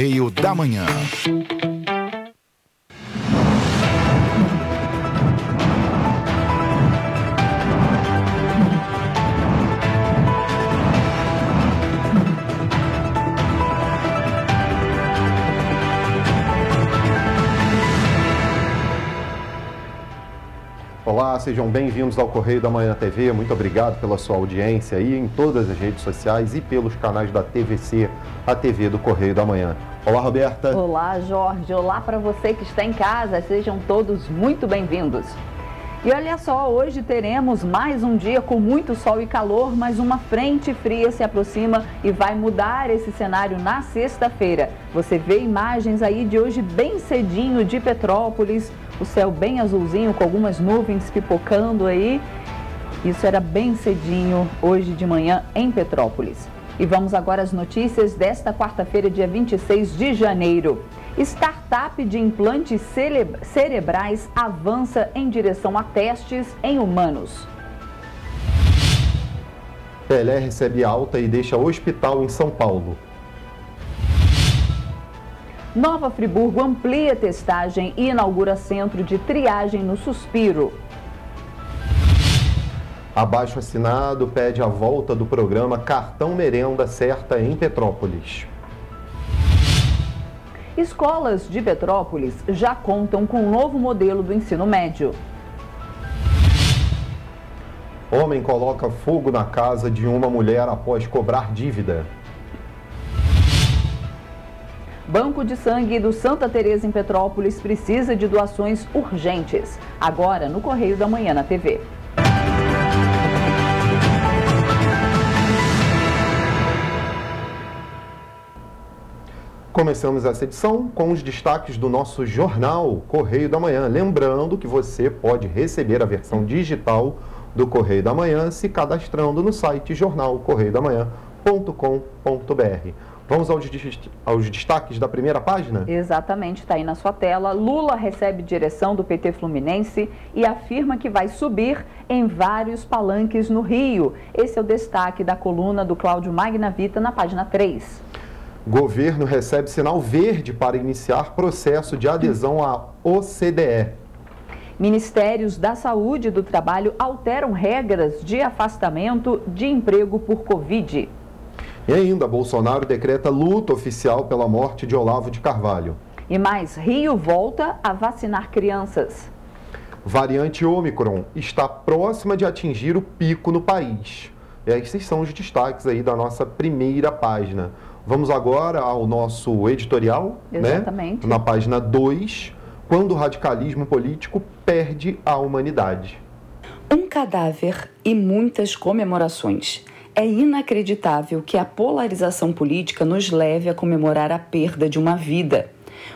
Correio da Manhã. Olá, sejam bem-vindos ao Correio da Manhã TV. Muito obrigado pela sua audiência aí em todas as redes sociais e pelos canais da TVC, a TV do Correio da Manhã. Olá, Roberta. Olá, Jorge. Olá para você que está em casa. Sejam todos muito bem-vindos. E olha só, hoje teremos mais um dia com muito sol e calor, mas uma frente fria se aproxima e vai mudar esse cenário na sexta-feira. Você vê imagens aí de hoje bem cedinho de Petrópolis, o céu bem azulzinho com algumas nuvens pipocando aí. Isso era bem cedinho hoje de manhã em Petrópolis. E vamos agora às notícias desta quarta-feira, dia 26 de janeiro. Startup de implantes cerebrais avança em direção a testes em humanos. Pelé recebe alta e deixa hospital em São Paulo. Nova Friburgo amplia testagem e inaugura centro de triagem no Suspiro. Abaixo-assinado pede a volta do programa Cartão Merenda Certa em Petrópolis. Escolas de Petrópolis já contam com um novo modelo do ensino médio. Homem coloca fogo na casa de uma mulher após cobrar dívida. Banco de Sangue do Santa Teresa em Petrópolis precisa de doações urgentes. Agora no Correio da Manhã na TV. Começamos essa edição com os destaques do nosso jornal Correio da Manhã. Lembrando que você pode receber a versão digital do Correio da Manhã se cadastrando no site jornalcorreiodamanhã.com.br. Vamos aos destaques da primeira página? Exatamente, está aí na sua tela. Lula recebe direção do PT Fluminense e afirma que vai subir em vários palanques no Rio. Esse é o destaque da coluna do Cláudio Magnavita na página 3. Governo recebe sinal verde para iniciar processo de adesão à OCDE. Ministérios da Saúde e do Trabalho alteram regras de afastamento de emprego por Covid. E ainda, Bolsonaro decreta luto oficial pela morte de Olavo de Carvalho. E mais, Rio volta a vacinar crianças. Variante Ômicron está próxima de atingir o pico no país. E esses são os destaques aí da nossa primeira página. Vamos agora ao nosso editorial, exatamente, né? Na página 2, quando o radicalismo político perde a humanidade. Um cadáver e muitas comemorações. É inacreditável que a polarização política nos leve a comemorar a perda de uma vida.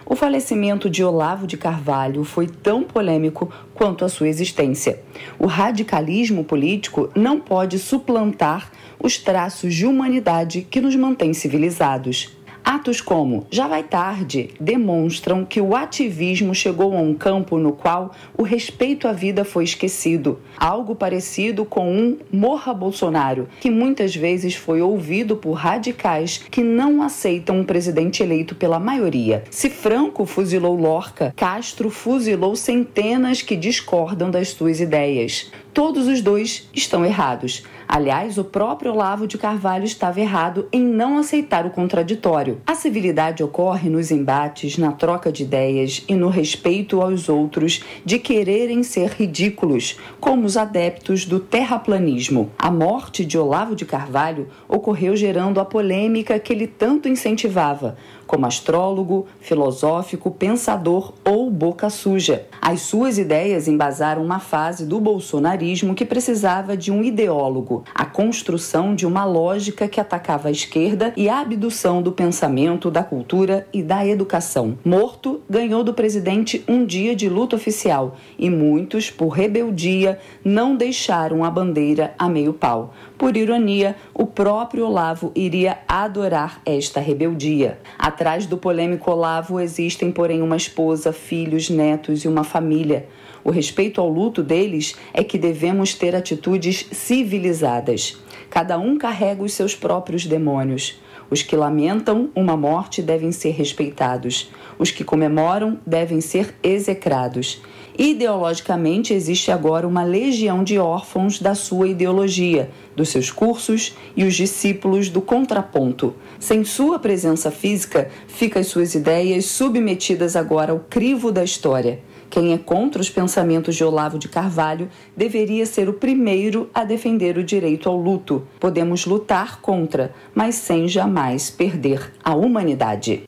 O falecimento de Olavo de Carvalho foi tão polêmico quanto a sua existência. O radicalismo político não pode suplantar os traços de humanidade que nos mantêm civilizados. Atos como "já vai tarde" demonstram que o ativismo chegou a um campo no qual o respeito à vida foi esquecido. Algo parecido com um "morra Bolsonaro", que muitas vezes foi ouvido por radicais que não aceitam um presidente eleito pela maioria. Se Franco fuzilou Lorca, Castro fuzilou centenas que discordam das suas ideias. Todos os dois estão errados. Aliás, o próprio Olavo de Carvalho estava errado em não aceitar o contraditório. A civilidade ocorre nos embates, na troca de ideias e no respeito aos outros de quererem ser ridículos, como os adeptos do terraplanismo. A morte de Olavo de Carvalho ocorreu gerando a polêmica que ele tanto incentivava, como astrólogo, filosófico, pensador ou boca suja. As suas ideias embasaram uma fase do bolsonarismo que precisava de um ideólogo, a construção de uma lógica que atacava a esquerda e a abdução do pensamento, da cultura e da educação. Morto, ganhou do presidente um dia de luto oficial e muitos, por rebeldia, não deixaram a bandeira a meio pau. Por ironia, o próprio Olavo iria adorar esta rebeldia. Atrás do polêmico Olavo existem, porém, uma esposa, filhos, netos e uma família. O respeito ao luto deles é que devemos ter atitudes civilizadas. Cada um carrega os seus próprios demônios. Os que lamentam uma morte devem ser respeitados. Os que comemoram devem ser execrados. Ideologicamente, existe agora uma legião de órfãos da sua ideologia, dos seus cursos e os discípulos do contraponto. Sem sua presença física, ficam as suas ideias submetidas agora ao crivo da história. Quem é contra os pensamentos de Olavo de Carvalho deveria ser o primeiro a defender o direito ao luto. Podemos lutar contra, mas sem jamais perder a humanidade.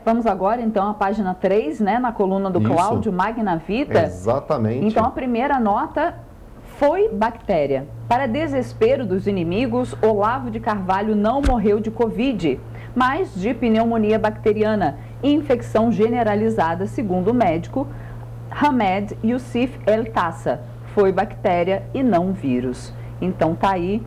Vamos agora, então, à página 3, né, na coluna do Cláudio Magna Vita. Exatamente. Então, a primeira nota foi bactéria. Para desespero dos inimigos, Olavo de Carvalho não morreu de Covid, mas de pneumonia bacteriana, infecção generalizada, segundo o médico Hamed Youssef El Tassa. Foi bactéria e não vírus. Então, tá aí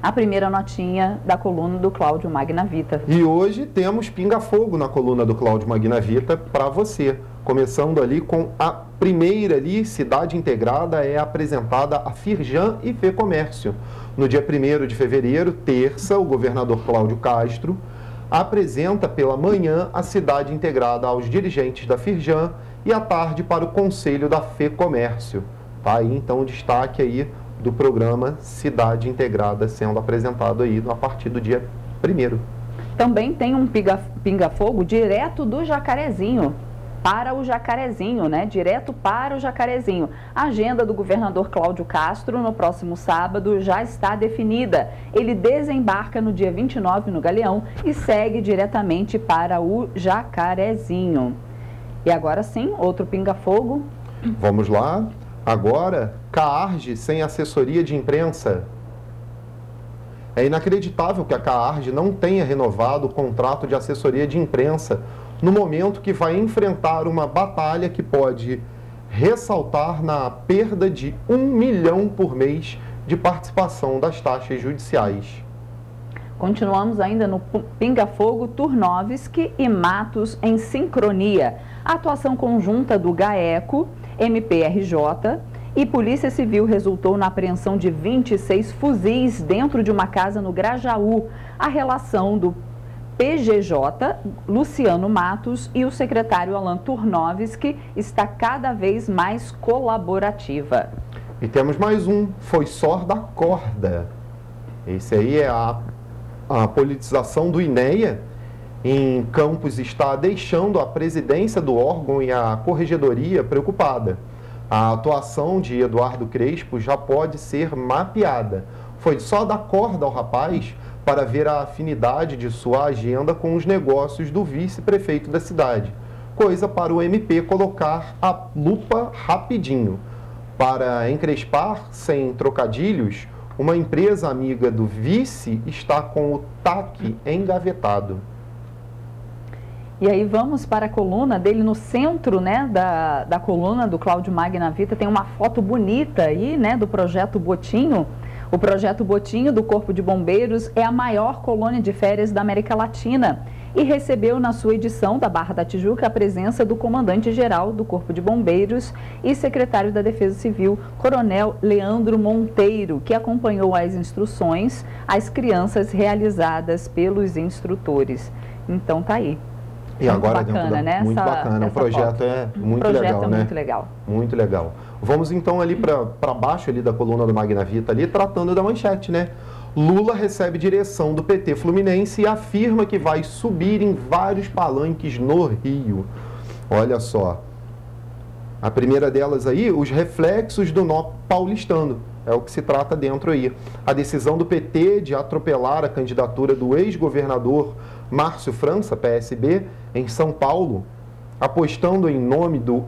a primeira notinha da coluna do Cláudio Magna Vita. E hoje temos pinga-fogo na coluna do Cláudio Magna Vita para você. Começando ali com a primeira ali, Cidade Integrada, é apresentada a Firjan e FEComércio. No dia 1º de fevereiro, terça, o governador Cláudio Castro apresenta pela manhã a Cidade Integrada aos dirigentes da Firjan e à tarde para o Conselho da FEComércio. Tá aí então o destaque aí do programa Cidade Integrada sendo apresentado aí a partir do dia 1º. Também tem um pinga-fogo direto do Jacarezinho, para o Jacarezinho, né? Direto para o Jacarezinho. A agenda do governador Cláudio Castro no próximo sábado já está definida. Ele desembarca no dia 29 no Galeão e segue diretamente para o Jacarezinho. E agora sim, outro pinga-fogo. Vamos lá. Agora, CAARG sem assessoria de imprensa. É inacreditável que a CAARG não tenha renovado o contrato de assessoria de imprensa no momento que vai enfrentar uma batalha que pode ressaltar na perda de 1 milhão por mês de participação das taxas judiciais. Continuamos ainda no pinga-fogo Turnovski e Matos em sincronia. A atuação conjunta do GAECO, MPRJ e Polícia Civil resultou na apreensão de 26 fuzis dentro de uma casa no Grajaú. A relação do PGJ, Luciano Matos, e o secretário Alan Turnovski está cada vez mais colaborativa. E temos mais um, foi só da corda. Esse aí é a politização do INEA em Campos está deixando a presidência do órgão e a corregedoria preocupada. A atuação de Eduardo Crespo já pode ser mapeada. Foi só dar corda ao rapaz para ver a afinidade de sua agenda com os negócios do vice-prefeito da cidade. Coisa para o MP colocar a lupa rapidinho. Para encrespar, sem trocadilhos, uma empresa amiga do vice está com o TAC engavetado. E aí vamos para a coluna dele no centro, né, da coluna do Cláudio Magna Vita. Tem uma foto bonita aí, né, do Projeto Botinho. O Projeto Botinho do Corpo de Bombeiros é a maior colônia de férias da América Latina e recebeu na sua edição da Barra da Tijuca a presença do comandante-geral do Corpo de Bombeiros e secretário da Defesa Civil, Coronel Leandro Monteiro, que acompanhou as instruções às crianças realizadas pelos instrutores. Então tá aí. E muito agora bacana, né? Muito bacana, o projeto foto. É muito legal, né? Muito legal. Muito legal. Vamos então ali para baixo ali da coluna do Magna Vita, ali tratando da manchete, né? Lula recebe direção do PT Fluminense e afirma que vai subir em vários palanques no Rio. Olha só. A primeira delas aí, os reflexos do nó paulistano. É o que se trata dentro aí. A decisão do PT de atropelar a candidatura do ex-governador Márcio França, PSB, em São Paulo, apostando em nome do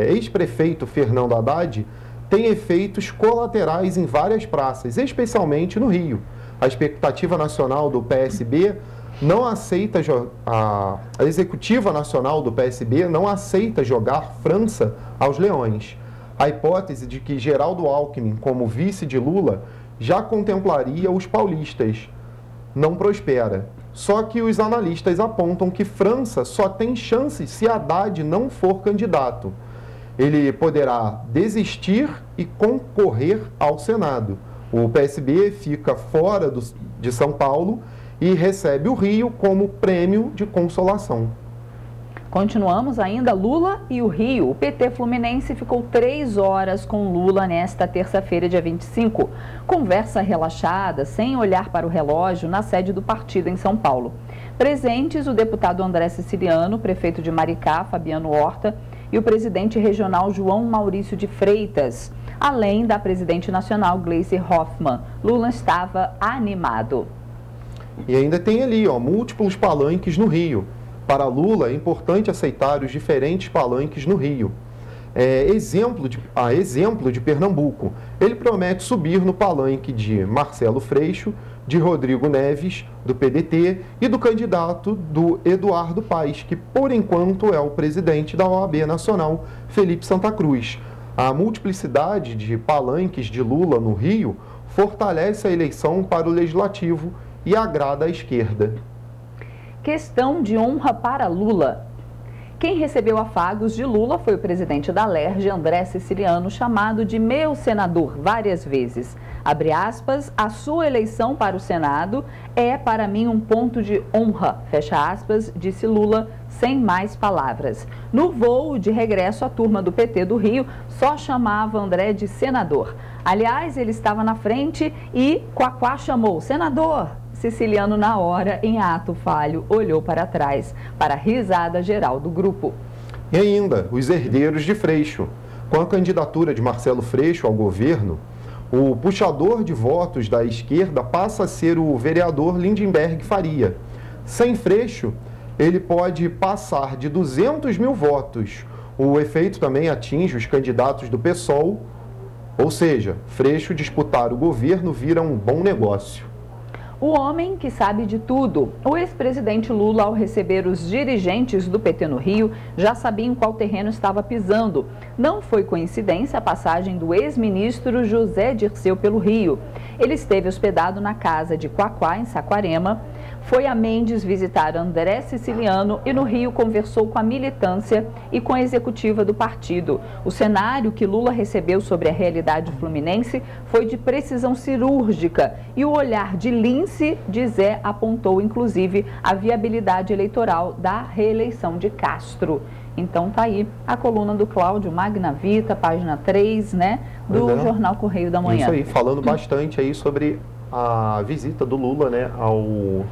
ex-prefeito Fernando Haddad, tem efeitos colaterais em várias praças, especialmente no Rio. A expectativa nacional do PSB não aceita, a executiva nacional do PSB não aceita jogar França aos leões. A hipótese de que Geraldo Alckmin, como vice de Lula, já contemplaria os paulistas não prospera. Só que os analistas apontam que França só tem chance se Haddad não for candidato. ele poderá desistir e concorrer ao Senado. O PSB fica fora de São Paulo e recebe o Rio como prêmio de consolação. Continuamos ainda, Lula e o Rio. O PT Fluminense ficou 3 horas com Lula nesta terça-feira, dia 25. Conversa relaxada, sem olhar para o relógio, na sede do partido em São Paulo. Presentes, o deputado André Siciliano, prefeito de Maricá, Fabiano Horta, e o presidente regional João Maurício de Freitas, além da presidente nacional Gleice Hoffmann. Lula estava animado. E ainda tem ali, múltiplos palanques no Rio. Para Lula, é importante aceitar os diferentes palanques no Rio. Exemplo de Pernambuco, ele promete subir no palanque de Marcelo Freixo, de Rodrigo Neves, do PDT, e do candidato do Eduardo Paes, que por enquanto é o presidente da OAB Nacional, Felipe Santa Cruz. A multiplicidade de palanques de Lula no Rio fortalece a eleição para o Legislativo e agrada à esquerda. Questão de honra para Lula. Quem recebeu afagos de Lula foi o presidente da LERJ, André Siciliano, chamado de meu senador várias vezes. Abre aspas, a sua eleição para o Senado é para mim um ponto de honra, fecha aspas, disse Lula, sem mais palavras. No voo de regresso, a turma do PT do Rio só chamava André de senador. Aliás, ele estava na frente e Quaquá chamou senador. Siciliano, na hora, em ato falho, olhou para trás, para a risada geral do grupo. E ainda, os herdeiros de Freixo. Com a candidatura de Marcelo Freixo ao governo, o puxador de votos da esquerda passa a ser o vereador Lindenberg Faria. Sem Freixo, ele pode passar de 200 mil votos. O efeito também atinge os candidatos do PSOL, ou seja, Freixo disputar o governo vira um bom negócio. O homem que sabe de tudo. O ex-presidente Lula, ao receber os dirigentes do PT no Rio, já sabia em qual terreno estava pisando. Não foi coincidência a passagem do ex-ministro José Dirceu pelo Rio. Ele esteve hospedado na casa de Quaquá, em Saquarema, foi a Mendes visitar André Siciliano e no Rio conversou com a militância e com a executiva do partido. O cenário que Lula recebeu sobre a realidade fluminense foi de precisão cirúrgica e o olhar de Lince de Zé apontou, inclusive, a viabilidade eleitoral da reeleição de Castro. Então tá aí a coluna do Cláudio Magna Vita, página 3, né, do Jornal Correio da Manhã. Isso aí, falando bastante aí sobre a visita do Lula, né, ao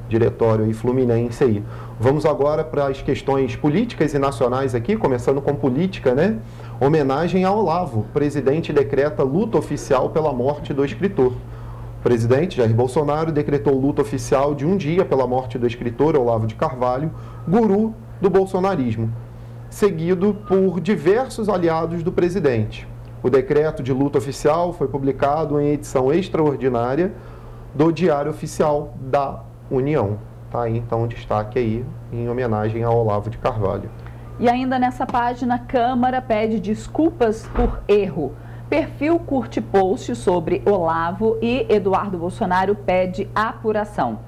diretório fluminense aí. Vamos agora para as questões políticas e nacionais aqui, começando com política, né? Homenagem a Olavo. O presidente decreta luta oficial pela morte do escritor. O presidente Jair Bolsonaro decretou luta oficial de um dia pela morte do escritor Olavo de Carvalho, guru do bolsonarismo, seguido por diversos aliados do presidente. O decreto de luta oficial foi publicado em edição extraordinária do Diário Oficial da União. Tá aí, então, destaque aí em homenagem a Olavo de Carvalho. E ainda nessa página, Câmara pede desculpas por erro. Perfil curte post sobre Olavo e Eduardo Bolsonaro pede apuração.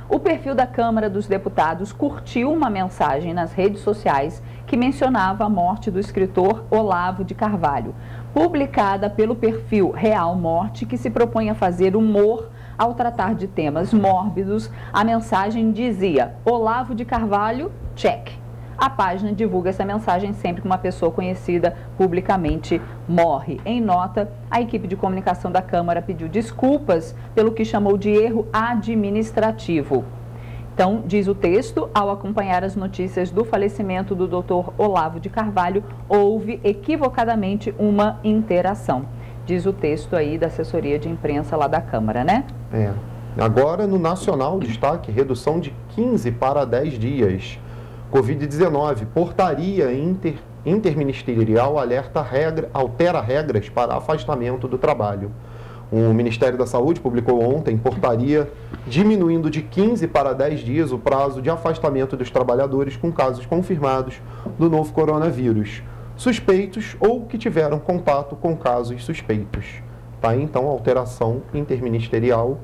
O perfil da Câmara dos Deputados curtiu uma mensagem nas redes sociais que mencionava a morte do escritor Olavo de Carvalho, publicada pelo perfil Real Morte, que se propõe a fazer humor ao tratar de temas mórbidos. A mensagem dizia: Olavo de Carvalho, check. A página divulga essa mensagem sempre que uma pessoa conhecida publicamente morre. Em nota, a equipe de comunicação da Câmara pediu desculpas pelo que chamou de erro administrativo. Então, diz o texto, ao acompanhar as notícias do falecimento do Dr. Olavo de Carvalho, houve equivocadamente uma interação. Diz o texto aí da assessoria de imprensa lá da Câmara, né? Agora, no Nacional, destaque, redução de 15 para 10 dias. Covid-19, portaria interministerial altera regras para afastamento do trabalho. O Ministério da Saúde publicou ontem portaria diminuindo de 15 para 10 dias o prazo de afastamento dos trabalhadores com casos confirmados do novo coronavírus, suspeitos ou que tiveram contato com casos suspeitos. Tá aí, então, a alteração interministerial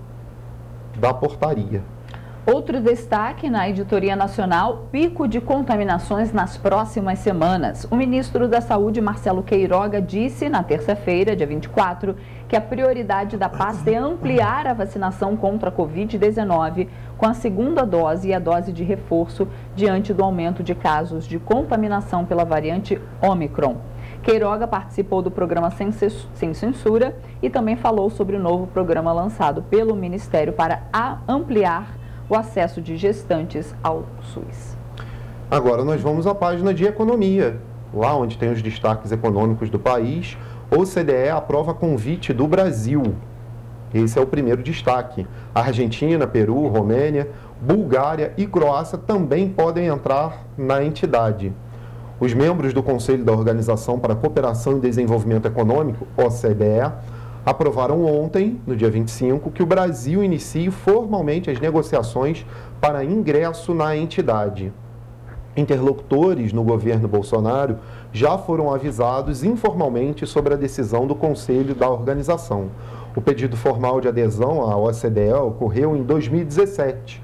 da portaria. Outro destaque na editoria nacional: pico de contaminações nas próximas semanas. O ministro da Saúde, Marcelo Queiroga, disse na terça-feira, dia 24, que a prioridade da pasta é ampliar a vacinação contra a Covid-19 com a segunda dose e a dose de reforço diante do aumento de casos de contaminação pela variante Ômicron. Queiroga participou do programa Sem Censura e também falou sobre o novo programa lançado pelo Ministério para ampliar o acesso de gestantes ao SUS. Agora nós vamos à página de economia, lá onde tem os destaques econômicos do país. OCDE aprova convite do Brasil. Esse é o primeiro destaque. Argentina, Peru, Romênia, Bulgária e Croácia também podem entrar na entidade. Os membros do Conselho da Organização para a Cooperação e Desenvolvimento Econômico, OCDE, aprovaram ontem, no dia 25, que o Brasil inicie formalmente as negociações para ingresso na entidade. Interlocutores no governo Bolsonaro já foram avisados informalmente sobre a decisão do Conselho da Organização. O pedido formal de adesão à OCDE ocorreu em 2017.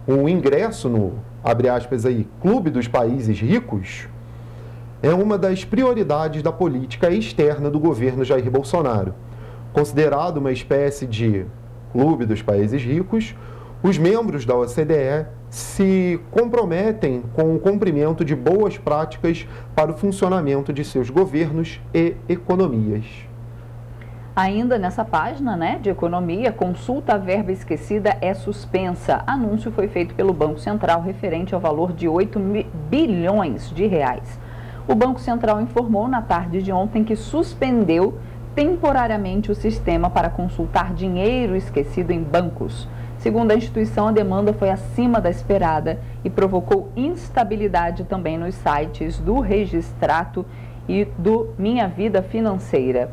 O ingresso no, abre aspas aí, Clube dos Países Ricos é uma das prioridades da política externa do governo Jair Bolsonaro. Considerado uma espécie de Clube dos Países Ricos, os membros da OCDE se comprometem com o cumprimento de boas práticas para o funcionamento de seus governos e economias. Ainda nessa página, de economia, consulta à verba esquecida é suspensa. Anúncio foi feito pelo Banco Central referente ao valor de 8 bilhões de reais. O Banco Central informou na tarde de ontem que suspendeu temporariamente o sistema para consultar dinheiro esquecido em bancos. Segundo a instituição, a demanda foi acima da esperada e provocou instabilidade também nos sites do Registrato e do Minha Vida Financeira.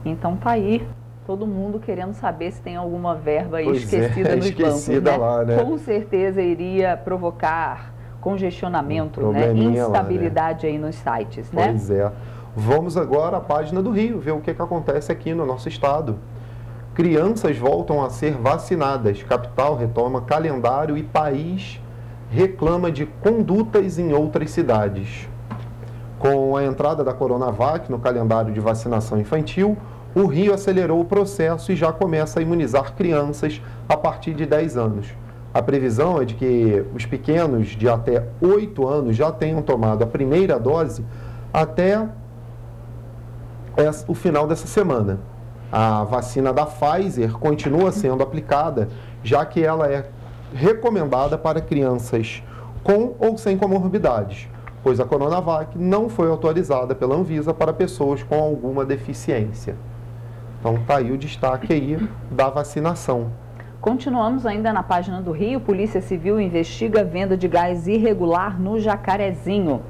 Então tá aí, todo mundo querendo saber se tem alguma verba aí esquecida nos bancos, lá, né? Com certeza iria provocar congestionamento, instabilidade aí nos sites, né? Pois é. Vamos agora à página do Rio, ver o que acontece aqui no nosso estado. Crianças voltam a ser vacinadas. Capital retoma calendário e país reclama de condutas em outras cidades. Com a entrada da Coronavac no calendário de vacinação infantil, o Rio acelerou o processo e já começa a imunizar crianças a partir de 10 anos. A previsão é de que os pequenos de até 8 anos já tenham tomado a primeira dose até o final dessa semana. A vacina da Pfizer continua sendo aplicada, já que ela é recomendada para crianças com ou sem comorbidades, pois a Coronavac não foi autorizada pela Anvisa para pessoas com alguma deficiência. Então está aí o destaque aí da vacinação. Continuamos ainda na página do Rio. Polícia Civil investiga a venda de gás irregular no Jacarezinho.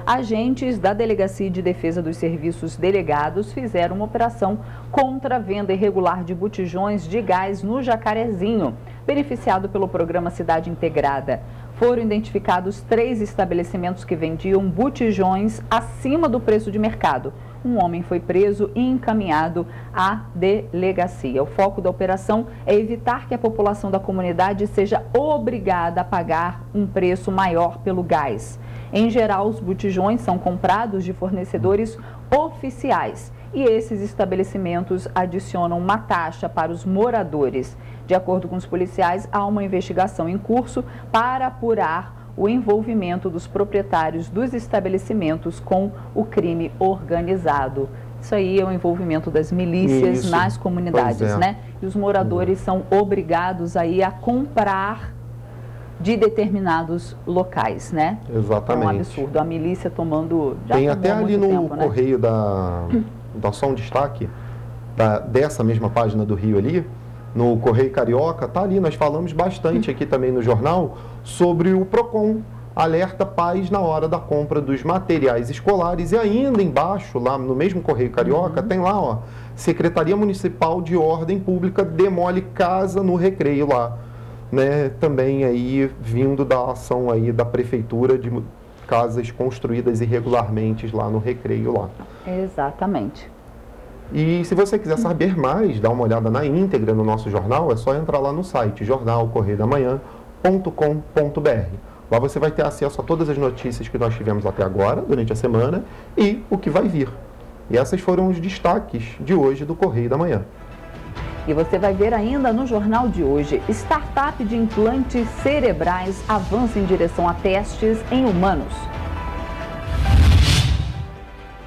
Agentes da Delegacia de Defesa dos Serviços Delegados fizeram uma operação contra a venda irregular de botijões de gás no Jacarezinho, beneficiado pelo programa Cidade Integrada. Foram identificados 3 estabelecimentos que vendiam botijões acima do preço de mercado. Um homem foi preso e encaminhado à delegacia. O foco da operação é evitar que a população da comunidade seja obrigada a pagar um preço maior pelo gás. Em geral, os botijões são comprados de fornecedores oficiais e esses estabelecimentos adicionam uma taxa para os moradores. De acordo com os policiais, há uma investigação em curso para apurar o envolvimento dos proprietários dos estabelecimentos com o crime organizado. Isso aí é o envolvimento das milícias nas comunidades, né? E os moradores são obrigados aí a comprar de determinados locais, né? Exatamente. É um absurdo. A milícia tomando... Tem até ali no correio dá só um destaque dessa mesma página do Rio ali, no Correio Carioca, tá ali, nós falamos bastante aqui também no jornal sobre o PROCON, alerta pais na hora da compra dos materiais escolares, e ainda embaixo, lá no mesmo Correio Carioca, tem lá, ó, Secretaria Municipal de Ordem Pública demole casa no Recreio lá, né, também aí vindo da ação aí da Prefeitura de casas construídas irregularmente lá no Recreio lá. Exatamente. E se você quiser saber mais, dar uma olhada na íntegra no nosso jornal, é só entrar lá no site jornalcorreiodamanhã.com.br. Lá você vai ter acesso a todas as notícias que nós tivemos até agora, durante a semana, e o que vai vir. E esses foram os destaques de hoje do Correio da Manhã. E você vai ver ainda no jornal de hoje, startup de implantes cerebrais avança em direção a testes em humanos.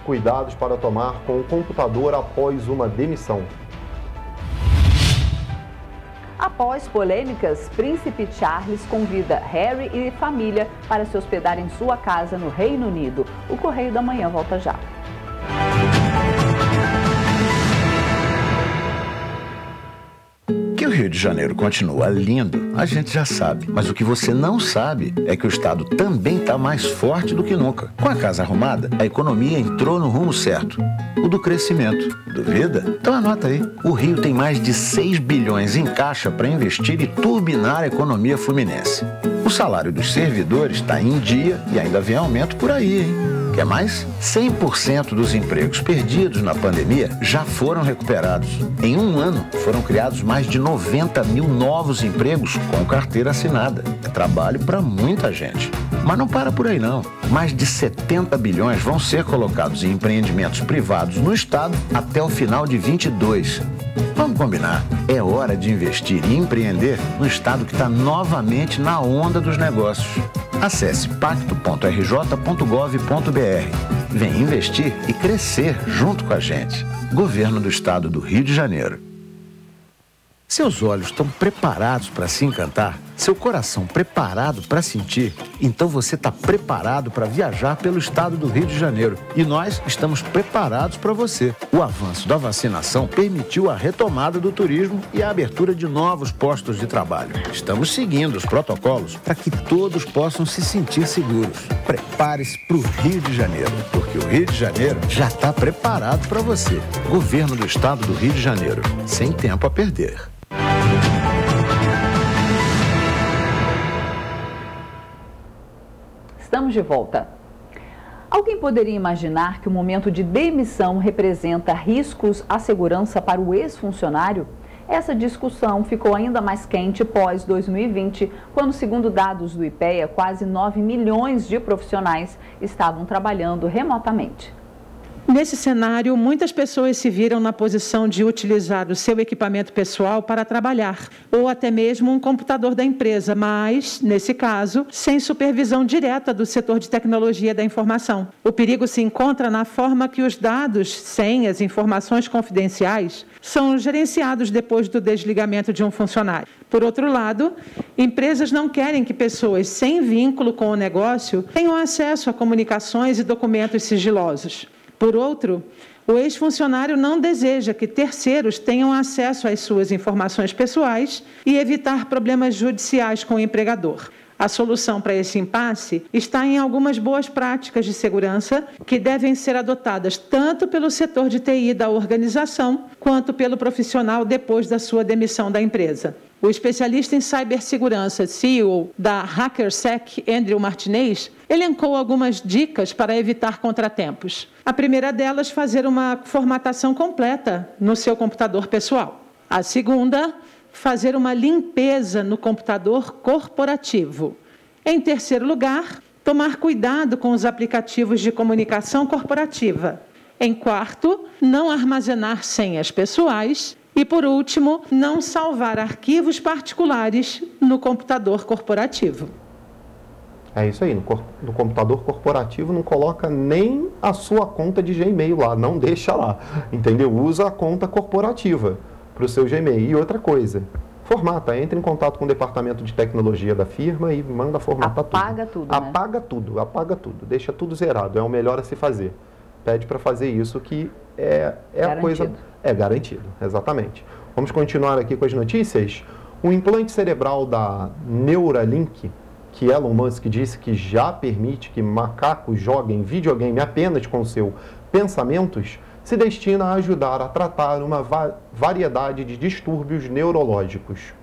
Cuidados para tomar com o computador após uma demissão. Após polêmicas, Príncipe Charles convida Harry e família para se hospedar em sua casa no Reino Unido. O Correio da Manhã volta já. Que o Rio de Janeiro continua lindo, a gente já sabe. Mas o que você não sabe é que o estado também está mais forte do que nunca. Com a casa arrumada, a economia entrou no rumo certo, o do crescimento. Duvida? Então anota aí. O Rio tem mais de 6 bilhões em caixa para investir e turbinar a economia fluminense. O salário dos servidores está em dia e ainda vem aumento por aí, hein? Quer mais? 100% dos empregos perdidos na pandemia já foram recuperados. Em um ano, foram criados mais de 90 mil novos empregos com carteira assinada. É trabalho para muita gente. Mas não para por aí, não. Mais de 70 bilhões vão ser colocados em empreendimentos privados no estado até o final de 22. Vamos combinar. É hora de investir e empreender no estado que está novamente na onda dos negócios. Acesse pacto.rj.gov.br. Vem investir e crescer junto com a gente. Governo do Estado do Rio de Janeiro. Seus olhos estão preparados para se encantar? Seu coração preparado para sentir? Então você está preparado para viajar pelo estado do Rio de Janeiro. E nós estamos preparados para você. O avanço da vacinação permitiu a retomada do turismo e a abertura de novos postos de trabalho. Estamos seguindo os protocolos para que todos possam se sentir seguros. Prepare-se para o Rio de Janeiro, porque o Rio de Janeiro já está preparado para você. Governo do Estado do Rio de Janeiro. Sem tempo a perder. Estamos de volta. Alguém poderia imaginar que o momento de demissão representa riscos à segurança para o ex-funcionário? Essa discussão ficou ainda mais quente pós-2020, quando, segundo dados do IPEA, quase 9 milhões de profissionais estavam trabalhando remotamente. Nesse cenário, muitas pessoas se viram na posição de utilizar o seu equipamento pessoal para trabalhar, ou até mesmo um computador da empresa, mas, nesse caso, sem supervisão direta do setor de tecnologia da informação. O perigo se encontra na forma que os dados, senhas, informações confidenciais, são gerenciados depois do desligamento de um funcionário. Por outro lado, empresas não querem que pessoas sem vínculo com o negócio tenham acesso a comunicações e documentos sigilosos. Por outro, o ex-funcionário não deseja que terceiros tenham acesso às suas informações pessoais e evitar problemas judiciais com o empregador. A solução para esse impasse está em algumas boas práticas de segurança que devem ser adotadas tanto pelo setor de TI da organização quanto pelo profissional depois da sua demissão da empresa. O especialista em cibersegurança, CEO da HackerSec, Andrew Martinez, elencou algumas dicas para evitar contratempos. A primeira delas, fazer uma formatação completa no seu computador pessoal. A segunda, fazer uma limpeza no computador corporativo. Em terceiro lugar, tomar cuidado com os aplicativos de comunicação corporativa. Em quarto, não armazenar senhas pessoais. E, por último, não salvar arquivos particulares no computador corporativo. É isso aí, no computador corporativo não coloca nem a sua conta de Gmail lá, não deixa lá, entendeu? Usa a conta corporativa para o seu Gmail. E outra coisa, formata, entra em contato com o departamento de tecnologia da firma e manda formatar tudo. Apaga tudo, né? Apaga tudo, deixa tudo zerado, é o melhor a se fazer. Pede para fazer isso que é a coisa... É garantido, exatamente. Vamos continuar aqui com as notícias. O implante cerebral da Neuralink, que Elon Musk disse que já permite que macacos joguem videogame apenas com seus pensamentos, se destina a ajudar a tratar uma variedade de distúrbios neurológicos.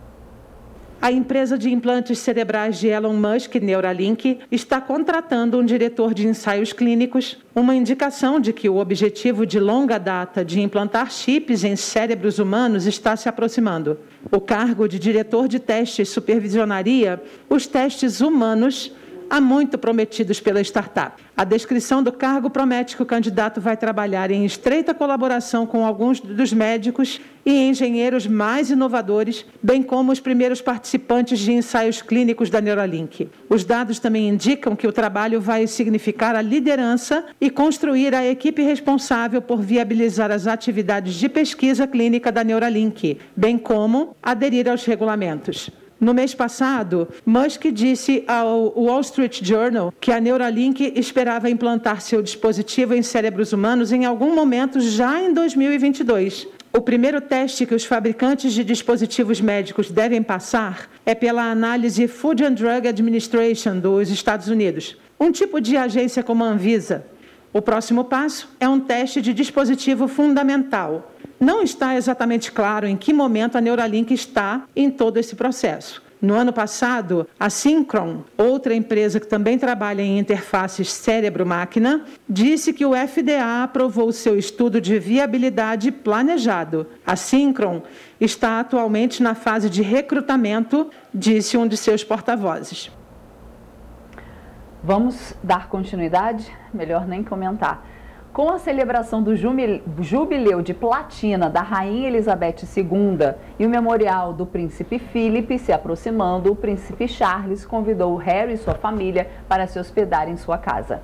A empresa de implantes cerebrais de Elon Musk, Neuralink, está contratando um diretor de ensaios clínicos, uma indicação de que o objetivo de longa data de implantar chips em cérebros humanos está se aproximando. O cargo de diretor de testes supervisionaria os testes humanos há muito prometidos pela startup. A descrição do cargo promete que o candidato vai trabalhar em estreita colaboração com alguns dos médicos e engenheiros mais inovadores, bem como os primeiros participantes de ensaios clínicos da Neuralink. Os dados também indicam que o trabalho vai significar a liderança e construir a equipe responsável por viabilizar as atividades de pesquisa clínica da Neuralink, bem como aderir aos regulamentos. No mês passado, Musk disse ao Wall Street Journal que a Neuralink esperava implantar seu dispositivo em cérebros humanos em algum momento já em 2022. O primeiro teste que os fabricantes de dispositivos médicos devem passar é pela análise Food and Drug Administration dos Estados Unidos, um tipo de agência como a Anvisa. O próximo passo é um teste de dispositivo fundamental. Não está exatamente claro em que momento a Neuralink está em todo esse processo. No ano passado, a Synchron, outra empresa que também trabalha em interfaces cérebro-máquina, disse que o FDA aprovou seu estudo de viabilidade planejado. A Synchron está atualmente na fase de recrutamento, disse um de seus porta-vozes. Vamos dar continuidade? Melhor nem comentar. Com a celebração do jubileu de platina da Rainha Elizabeth II e o memorial do Príncipe Philip se aproximando, o Príncipe Charles convidou Harry e sua família para se hospedar em sua casa.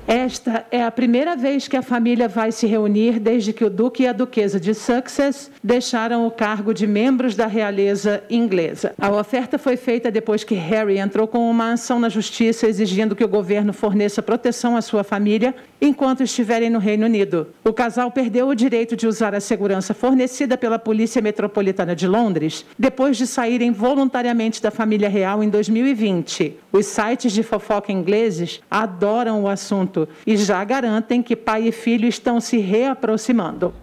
Esta é a primeira vez que a família vai se reunir desde que o Duque e a Duquesa de Sussex deixaram o cargo de membros da realeza inglesa. A oferta foi feita depois que Harry entrou com uma ação na justiça exigindo que o governo forneça proteção à sua família enquanto estiverem no Reino Unido. O casal perdeu o direito de usar a segurança fornecida pela Polícia Metropolitana de Londres depois de saírem voluntariamente da família real em 2020. Os sites de fofoca ingleses adoram o assunto e já garantem que pai e filho estão se reaproximando.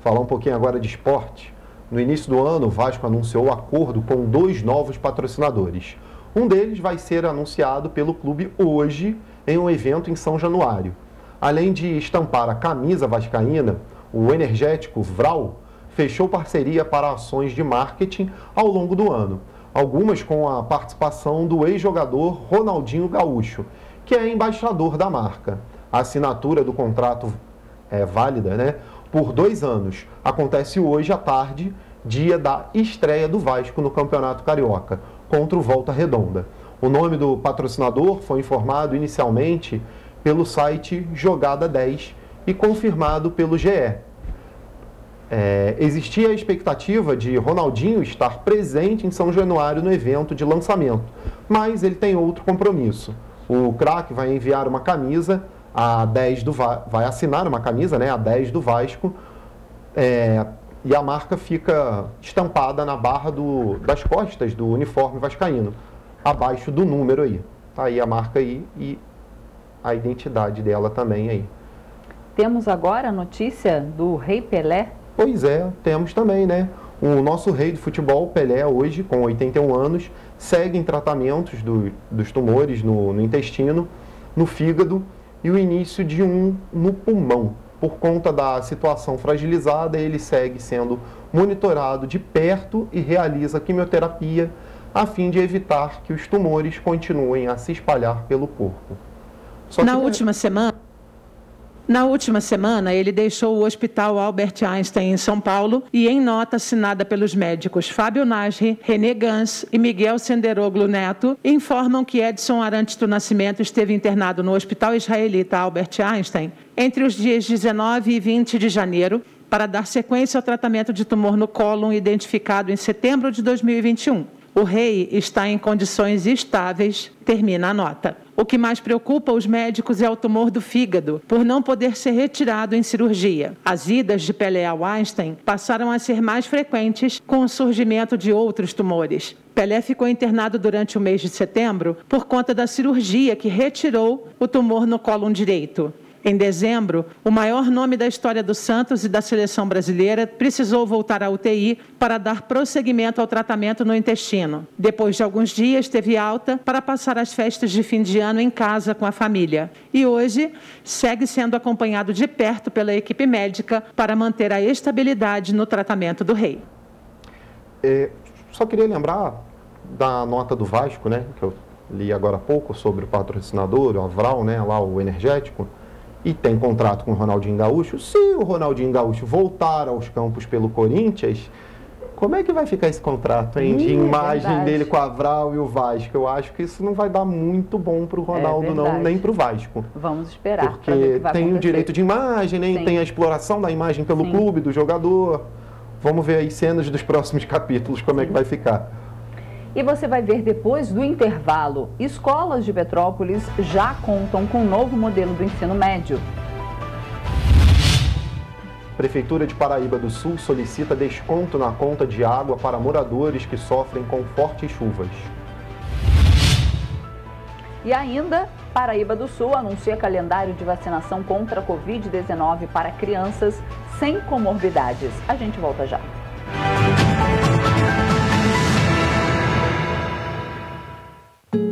Falar um pouquinho agora de esporte. No início do ano, o Vasco anunciou o acordo com 2 novos patrocinadores. Um deles vai ser anunciado pelo clube hoje em um evento em São Januário. Além de estampar a camisa vascaína, o energético Vral fechou parceria para ações de marketing ao longo do ano. Algumas com a participação do ex-jogador Ronaldinho Gaúcho, que é embaixador da marca. A assinatura do contrato é válida, por 2 anos. Acontece hoje à tarde, dia da estreia do Vasco no Campeonato Carioca, contra o Volta Redonda. O nome do patrocinador foi informado inicialmente pelo site Jogada 10 e confirmado pelo GE. Existia a expectativa de Ronaldinho estar presente em São Januário no evento de lançamento, mas ele tem outro compromisso. O craque vai enviar uma camisa, vai assinar uma camisa, a 10 do Vasco, e a marca fica estampada na barra das costas do uniforme vascaíno, abaixo do número aí. Tá aí a marca aí e a identidade dela também aí. Temos agora a notícia do Rei Pelé. Pois é, temos também, O nosso rei do futebol, Pelé, hoje, com 81 anos, segue em tratamentos dos tumores no intestino, no fígado e o início de um no pulmão. Por conta da situação fragilizada, ele segue sendo monitorado de perto e realiza quimioterapia a fim de evitar que os tumores continuem a se espalhar pelo corpo. Na última semana, ele deixou o Hospital Albert Einstein em São Paulo e, em nota assinada pelos médicos Fábio Nasri, René Gans e Miguel Senderoglu Neto, informam que Edson Arantes do Nascimento esteve internado no Hospital Israelita Albert Einstein entre os dias 19 e 20 de janeiro para dar sequência ao tratamento de tumor no cólon identificado em setembro de 2021. O rei está em condições estáveis, termina a nota. O que mais preocupa os médicos é o tumor do fígado, por não poder ser retirado em cirurgia. As idas de Pelé ao Einstein passaram a ser mais frequentes com o surgimento de outros tumores. Pelé ficou internado durante o mês de setembro por conta da cirurgia que retirou o tumor no cólon direito. Em dezembro, o maior nome da história do Santos e da seleção brasileira precisou voltar à UTI para dar prosseguimento ao tratamento no intestino. Depois de alguns dias, teve alta para passar as festas de fim de ano em casa com a família. E hoje, segue sendo acompanhado de perto pela equipe médica para manter a estabilidade no tratamento do rei. Só queria lembrar da nota do Vasco, né, que eu li agora há pouco, sobre o patrocinador, o Avral, né, lá o energético, e tem contrato com o Ronaldinho Gaúcho. Se o Ronaldinho Gaúcho voltar aos campos pelo Corinthians, como é que vai ficar esse contrato, hein, de imagem dele com o Avral e o Vasco? Eu acho que isso não vai dar muito bom para o Ronaldo, não, nem para o Vasco. Vamos esperar. Porque tem o direito de imagem, né? Tem a exploração da imagem pelo clube, do jogador. Vamos ver aí cenas dos próximos capítulos, como é que vai ficar. E você vai ver depois do intervalo, escolas de Petrópolis já contam com um novo modelo do ensino médio. Prefeitura de Paraíba do Sul solicita desconto na conta de água para moradores que sofrem com fortes chuvas. E ainda, Paraíba do Sul anuncia calendário de vacinação contra a Covid-19 para crianças sem comorbidades. A gente volta já.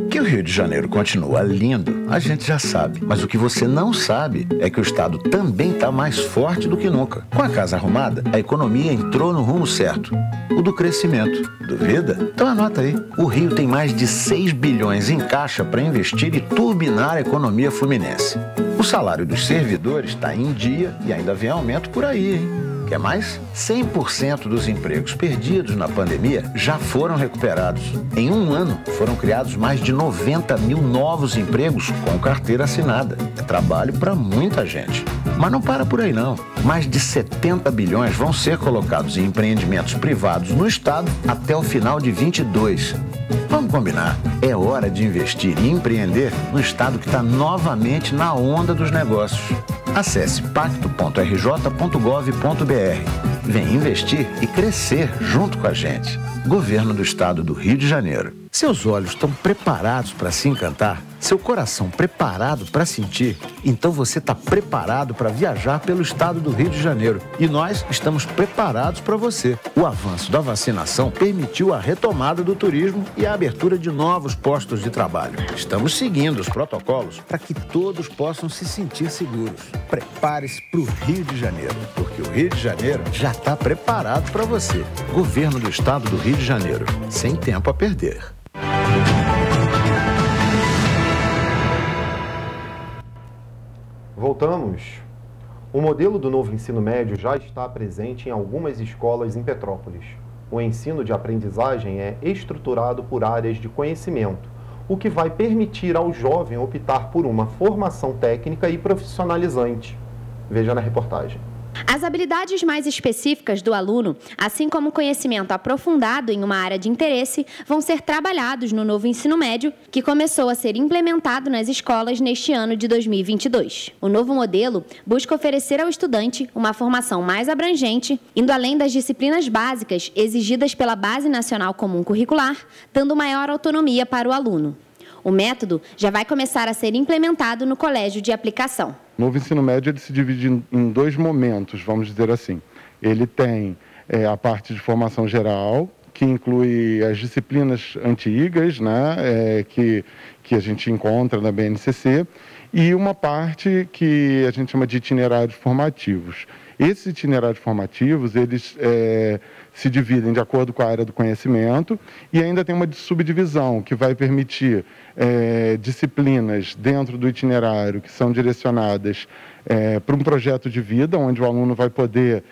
Que o Rio de Janeiro continua lindo, a gente já sabe. Mas o que você não sabe é que o estado também está mais forte do que nunca. Com a casa arrumada, a economia entrou no rumo certo, o do crescimento. Duvida? Então anota aí. O Rio tem mais de 6 bilhões em caixa para investir e turbinar a economia fluminense. O salário dos servidores está em dia e ainda vem aumento por aí, hein? Quer mais? 100% dos empregos perdidos na pandemia já foram recuperados. Em um ano, foram criados mais de 90 mil novos empregos com carteira assinada. É trabalho para muita gente. Mas não para por aí, não. Mais de 70 bilhões vão ser colocados em empreendimentos privados no estado até o final de 22. Vamos combinar. É hora de investir e empreender no estado que está novamente na onda dos negócios. Acesse pacto.rj.gov.br. Vem investir e crescer junto com a gente. Governo do Estado do Rio de Janeiro. Seus olhos estão preparados para se encantar? Seu coração preparado para sentir? Então você está preparado para viajar pelo estado do Rio de Janeiro. E nós estamos preparados para você. O avanço da vacinação permitiu a retomada do turismo e a abertura de novos postos de trabalho. Estamos seguindo os protocolos para que todos possam se sentir seguros. Prepare-se para o Rio de Janeiro, porque o Rio de Janeiro já está preparado para você. Governo do Estado do Rio de Janeiro. Sem tempo a perder. Voltamos. O modelo do novo ensino médio já está presente em algumas escolas em Petrópolis. O ensino de aprendizagem é estruturado por áreas de conhecimento, o que vai permitir ao jovem optar por uma formação técnica e profissionalizante. Veja na reportagem. As habilidades mais específicas do aluno, assim como o conhecimento aprofundado em uma área de interesse, vão ser trabalhados no novo ensino médio, que começou a ser implementado nas escolas neste ano de 2022. O novo modelo busca oferecer ao estudante uma formação mais abrangente, indo além das disciplinas básicas exigidas pela Base Nacional Comum Curricular, dando maior autonomia para o aluno. O método já vai começar a ser implementado no colégio de aplicação. O novo ensino médio ele se divide em dois momentos, vamos dizer assim. Ele tem a parte de formação geral, que inclui as disciplinas antigas, né, que a gente encontra na BNCC, e uma parte que a gente chama de itinerários formativos. Esses itinerários formativos, eles se dividem de acordo com a área do conhecimento e ainda tem uma subdivisão que vai permitir disciplinas dentro do itinerário que são direcionadas para um projeto de vida, onde o aluno vai poder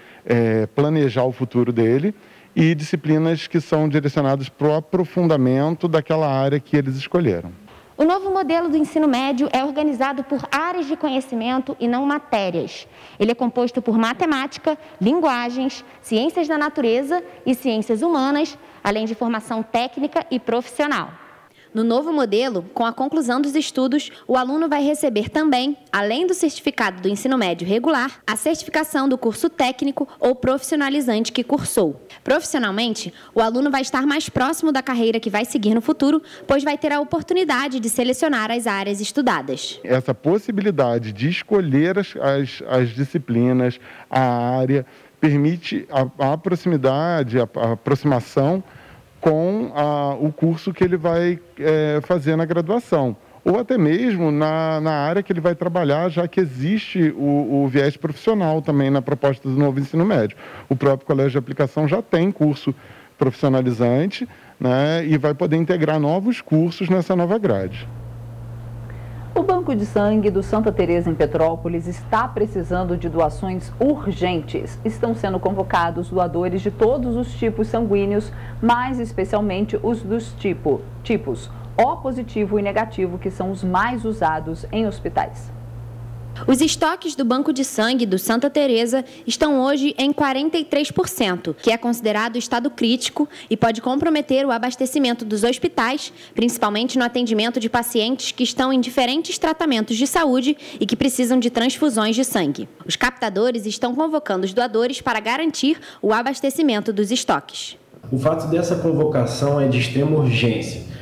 planejar o futuro dele, e disciplinas que são direcionadas para o aprofundamento daquela área que eles escolheram. O novo modelo do ensino médio é organizado por áreas de conhecimento e não matérias. Ele é composto por matemática, linguagens, ciências da natureza e ciências humanas, além de formação técnica e profissional. No novo modelo, com a conclusão dos estudos, o aluno vai receber também, além do certificado do ensino médio regular, a certificação do curso técnico ou profissionalizante que cursou. Profissionalmente, o aluno vai estar mais próximo da carreira que vai seguir no futuro, pois vai ter a oportunidade de selecionar as áreas estudadas. Essa possibilidade de escolher as disciplinas, a área, permite a proximidade, a aproximação com o curso que ele vai fazer na graduação, ou até mesmo na área que ele vai trabalhar, já que existe o viés profissional também na proposta do novo ensino médio. O próprio Colégio de Aplicação já tem curso profissionalizante, né, e vai poder integrar novos cursos nessa nova grade. O Banco de Sangue do Santa Teresa em Petrópolis está precisando de doações urgentes. Estão sendo convocados doadores de todos os tipos sanguíneos, mais especialmente os dos tipos O positivo e negativo, que são os mais usados em hospitais. Os estoques do Banco de Sangue do Santa Teresa estão hoje em 43%, que é considerado estado crítico e pode comprometer o abastecimento dos hospitais, principalmente no atendimento de pacientes que estão em diferentes tratamentos de saúde e que precisam de transfusões de sangue. Os captadores estão convocando os doadores para garantir o abastecimento dos estoques. O fato dessa convocação é de extrema urgência.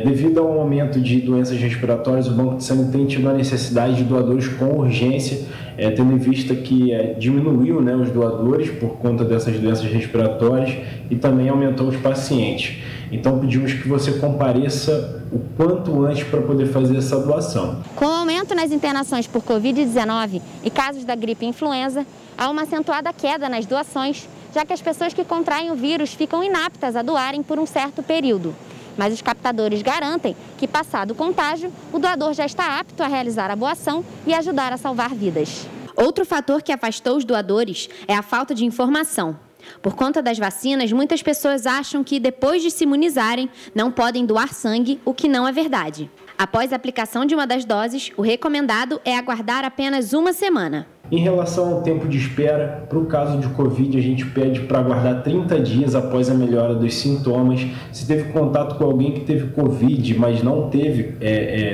Devido ao aumento de doenças respiratórias, o Banco de Sangue tem tido a necessidade de doadores com urgência, tendo em vista que diminuiu os doadores por conta dessas doenças respiratórias e também aumentou os pacientes. Então pedimos que você compareça o quanto antes para poder fazer essa doação. Com o aumento nas internações por Covid-19 e casos da gripe e influenza, há uma acentuada queda nas doações, já que as pessoas que contraem o vírus ficam inaptas a doarem por um certo período. Mas os captadores garantem que, passado o contágio, o doador já está apto a realizar a doação e ajudar a salvar vidas. Outro fator que afastou os doadores é a falta de informação. Por conta das vacinas, muitas pessoas acham que, depois de se imunizarem, não podem doar sangue, o que não é verdade. Após a aplicação de uma das doses, o recomendado é aguardar apenas uma semana. Em relação ao tempo de espera, para o caso de Covid, a gente pede para aguardar 30 dias após a melhora dos sintomas. Se teve contato com alguém que teve Covid, mas não teve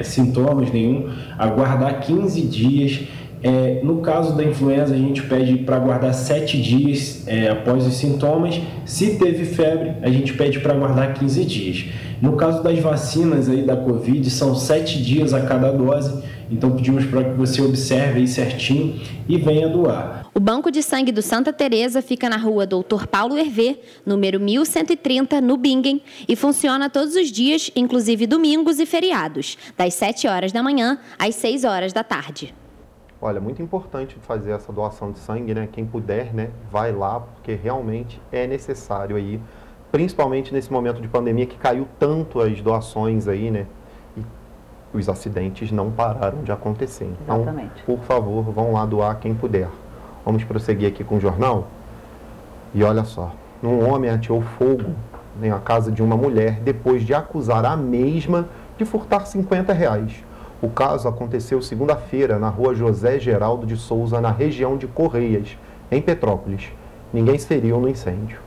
sintomas nenhum, aguardar 15 dias. No caso da influenza, a gente pede para aguardar 7 dias após os sintomas. Se teve febre, a gente pede para aguardar 15 dias. No caso das vacinas da Covid, são 7 dias a cada dose. Então pedimos para que você observe aí certinho e venha doar. O Banco de Sangue do Santa Teresa fica na rua Dr. Paulo Hervé, número 1130, no Bingen, e funciona todos os dias, inclusive domingos e feriados, das 7 horas da manhã às 6 horas da tarde. Olha, muito importante fazer essa doação de sangue, né? Quem puder, né, vai lá, porque realmente é necessário aí, principalmente nesse momento de pandemia que caiu tanto as doações aí, né? E os acidentes não pararam de acontecer. Então, exatamente, por favor, vão lá doar quem puder. Vamos prosseguir aqui com o jornal. E olha só, um homem ateou fogo na casa de uma mulher depois de acusar a mesma de furtar R$50. O caso aconteceu segunda-feira na rua José Geraldo de Souza, na região de Correias, em Petrópolis. Ninguém se feriu no incêndio.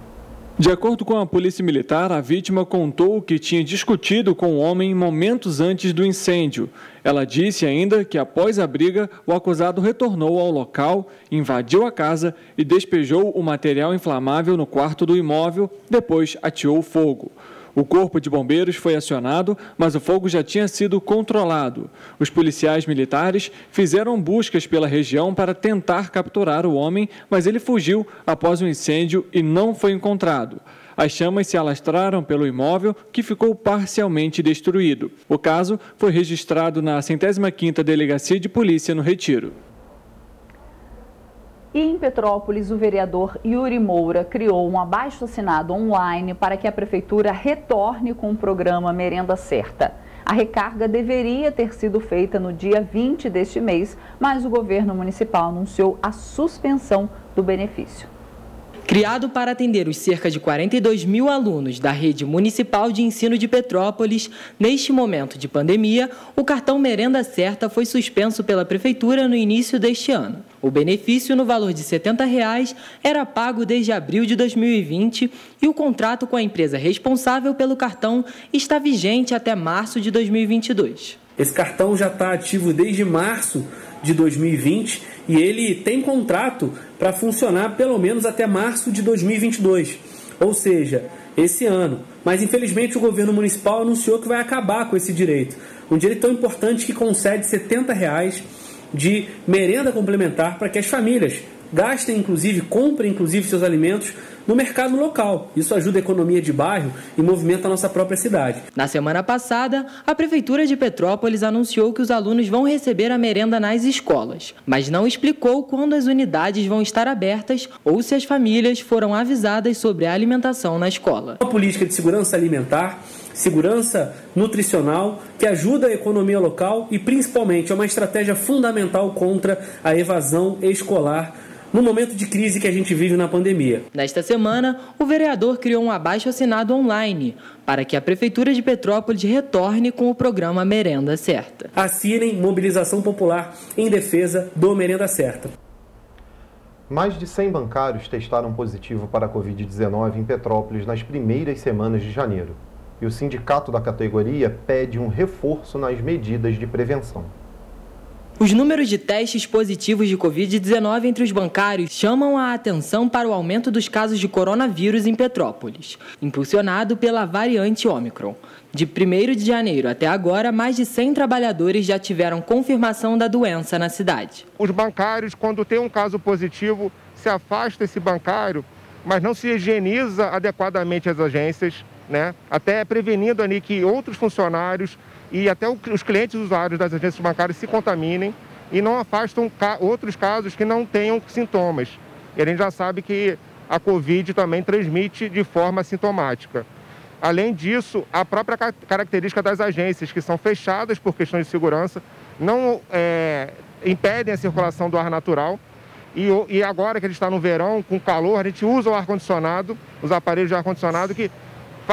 De acordo com a Polícia Militar, a vítima contou que tinha discutido com o homem momentos antes do incêndio. Ela disse ainda que, após a briga, o acusado retornou ao local, invadiu a casa e despejou o material inflamável no quarto do imóvel, depois ateou fogo. O corpo de bombeiros foi acionado, mas o fogo já tinha sido controlado. Os policiais militares fizeram buscas pela região para tentar capturar o homem, mas ele fugiu após o incêndio e não foi encontrado. As chamas se alastraram pelo imóvel, que ficou parcialmente destruído. O caso foi registrado na 105ª Delegacia de Polícia no Retiro. E em Petrópolis, o vereador Yuri Moura criou um abaixo-assinado online para que a prefeitura retorne com o programa Merenda Certa. A recarga deveria ter sido feita no dia 20 deste mês, mas o governo municipal anunciou a suspensão do benefício. Criado para atender os cerca de 42 mil alunos da rede municipal de ensino de Petrópolis, neste momento de pandemia, o cartão Merenda Certa foi suspenso pela Prefeitura no início deste ano. O benefício, no valor de R$ 70, era pago desde abril de 2020 e o contrato com a empresa responsável pelo cartão está vigente até março de 2022. Esse cartão já está ativo desde março de 2020 e ele tem contrato para funcionar pelo menos até março de 2022, ou seja, esse ano. Mas infelizmente o governo municipal anunciou que vai acabar com esse direito. Um direito tão importante que concede R$ 70 de merenda complementar para que as famílias gastem, comprem seus alimentos no mercado local. Isso ajuda a economia de bairro e movimenta a nossa própria cidade. Na semana passada, a Prefeitura de Petrópolis anunciou que os alunos vão receber a merenda nas escolas, mas não explicou quando as unidades vão estar abertas ou se as famílias foram avisadas sobre a alimentação na escola. Uma política de segurança alimentar, segurança nutricional, que ajuda a economia local e, principalmente, é uma estratégia fundamental contra a evasão escolar no momento de crise que a gente vive na pandemia. Nesta semana, o vereador criou um abaixo-assinado online para que a Prefeitura de Petrópolis retorne com o programa Merenda Certa. Assinem mobilização popular em defesa do Merenda Certa. Mais de 100 bancários testaram positivo para a Covid-19 em Petrópolis nas primeiras semanas de janeiro. E o sindicato da categoria pede um reforço nas medidas de prevenção. Os números de testes positivos de Covid-19 entre os bancários chamam a atenção para o aumento dos casos de coronavírus em Petrópolis, impulsionado pela variante Ômicron. De 1º de janeiro até agora, mais de 100 trabalhadores já tiveram confirmação da doença na cidade. Os bancários, quando tem um caso positivo, se afasta esse bancário, mas não se higieniza adequadamente as agências, né? Até prevenindo ali que outros funcionários e até os clientes usuários das agências bancárias se contaminem e não afastam outros casos que não tenham sintomas. E a gente já sabe que a Covid também transmite de forma sintomática. Além disso, a própria característica das agências, que são fechadas por questões de segurança, não impedem a circulação do ar natural. E agora que a gente está no verão, com calor, a gente usa o ar-condicionado, os aparelhos de ar-condicionado que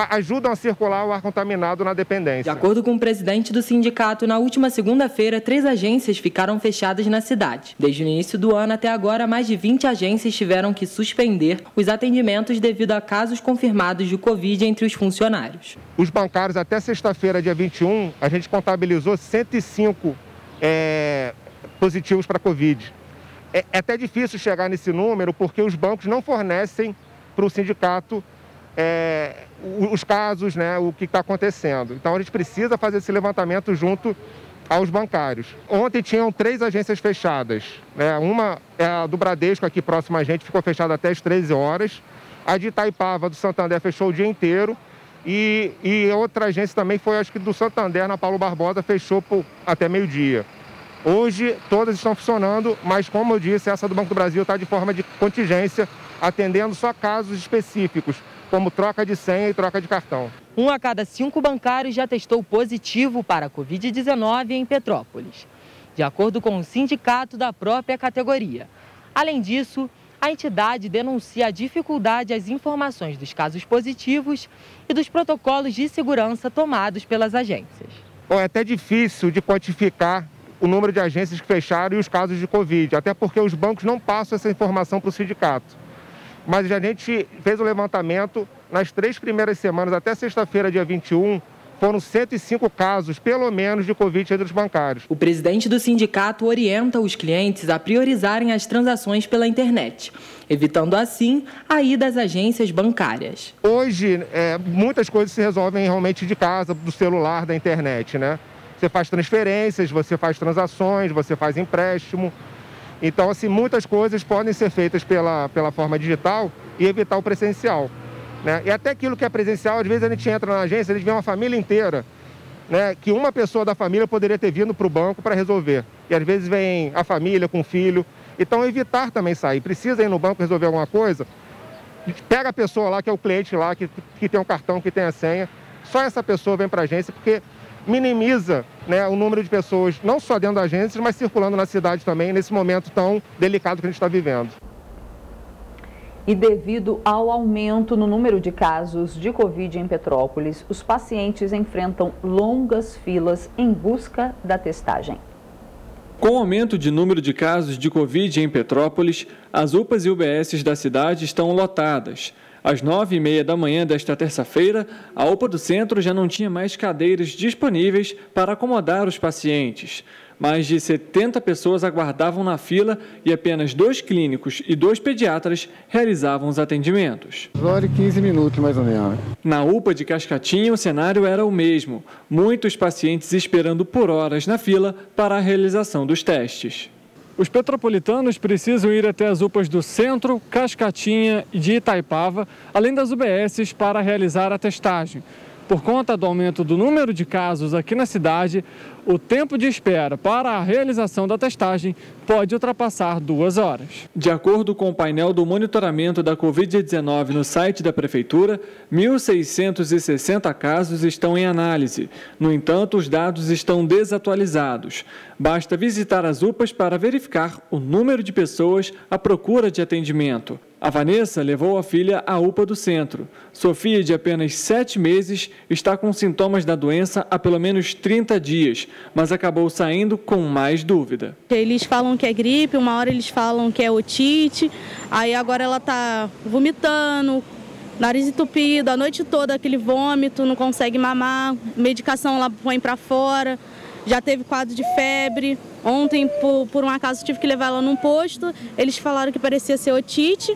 ajudam a circular o ar contaminado na dependência. De acordo com o presidente do sindicato, na última segunda-feira, 3 agências ficaram fechadas na cidade. Desde o início do ano até agora, mais de 20 agências tiveram que suspender os atendimentos devido a casos confirmados de Covid entre os funcionários. Os bancários, até sexta-feira, dia 21, a gente contabilizou 105 positivos para Covid. É até difícil chegar nesse número porque os bancos não fornecem para o sindicato os casos, né, o que está acontecendo. Então a gente precisa fazer esse levantamento junto aos bancários. Ontem tinham 3 agências fechadas, né? Uma é a do Bradesco, aqui próxima a gente, ficou fechada até as 13 horas. A de Itaipava, do Santander, fechou o dia inteiro. E outra agência também foi, acho que do Santander, na Paulo Barbosa, fechou até meio-dia. Hoje todas estão funcionando, mas como eu disse, essa do Banco do Brasil está de forma de contingência, atendendo só casos específicos, como troca de senha e troca de cartão. 1 a cada 5 bancários já testou positivo para a Covid-19 em Petrópolis, de acordo com o sindicato da própria categoria. Além disso, a entidade denuncia a dificuldade às informações dos casos positivos e dos protocolos de segurança tomados pelas agências. É até difícil de quantificar o número de agências que fecharam e os casos de Covid, até porque os bancos não passam essa informação para o sindicato. Mas a gente fez o levantamento, nas 3 primeiras semanas, até sexta-feira, dia 21, foram 105 casos, pelo menos, de Covid entre os bancários. O presidente do sindicato orienta os clientes a priorizarem as transações pela internet, evitando assim a ida às agências bancárias. Hoje, muitas coisas se resolvem realmente de casa, do celular, da internet, né? Você faz transferências, você faz transações, você faz empréstimo. Então, assim, muitas coisas podem ser feitas pela forma digital e evitar o presencial, né? E até aquilo que é presencial, às vezes a gente entra na agência, a gente vê uma família inteira, né? Que uma pessoa da família poderia ter vindo para o banco para resolver. E às vezes vem a família com o filho. Então, evitar também sair. Precisa ir no banco resolver alguma coisa? Pega a pessoa lá, que é o cliente lá, que tem um cartão, que tem a senha. Só essa pessoa vem para a agência, porque minimiza, né, o número de pessoas, não só dentro da agência, mas circulando na cidade também, nesse momento tão delicado que a gente está vivendo. E devido ao aumento no número de casos de Covid em Petrópolis, os pacientes enfrentam longas filas em busca da testagem. Com o aumento de número de casos de Covid em Petrópolis, as UPAs e UBSs da cidade estão lotadas. Às 9h30 da manhã desta terça-feira, a UPA do centro já não tinha mais cadeiras disponíveis para acomodar os pacientes. Mais de 70 pessoas aguardavam na fila e apenas 2 clínicos e 2 pediatras realizavam os atendimentos. 2 horas e 15 minutos, mais ou menos. Na UPA de Cascatinha, o cenário era o mesmo. Muitos pacientes esperando por horas na fila para a realização dos testes. Os petropolitanos precisam ir até as UPAs do Centro, Cascatinha e de Itaipava, além das UBSs, para realizar a testagem. Por conta do aumento do número de casos aqui na cidade, o tempo de espera para a realização da testagem pode ultrapassar 2 horas. De acordo com o painel do monitoramento da Covid-19 no site da Prefeitura, 1.660 casos estão em análise. No entanto, os dados estão desatualizados. Basta visitar as UPAs para verificar o número de pessoas à procura de atendimento. A Vanessa levou a filha à UPA do centro. Sofia, de apenas 7 meses, está com sintomas da doença há pelo menos 30 dias, mas acabou saindo com mais dúvida. Eles falam que é gripe, uma hora eles falam que é otite, aí agora ela está vomitando, nariz entupido, a noite toda aquele vômito, não consegue mamar, medicação ela põe para fora, já teve quadro de febre. Ontem, por um acaso, tive que levar ela num posto, eles falaram que parecia ser otite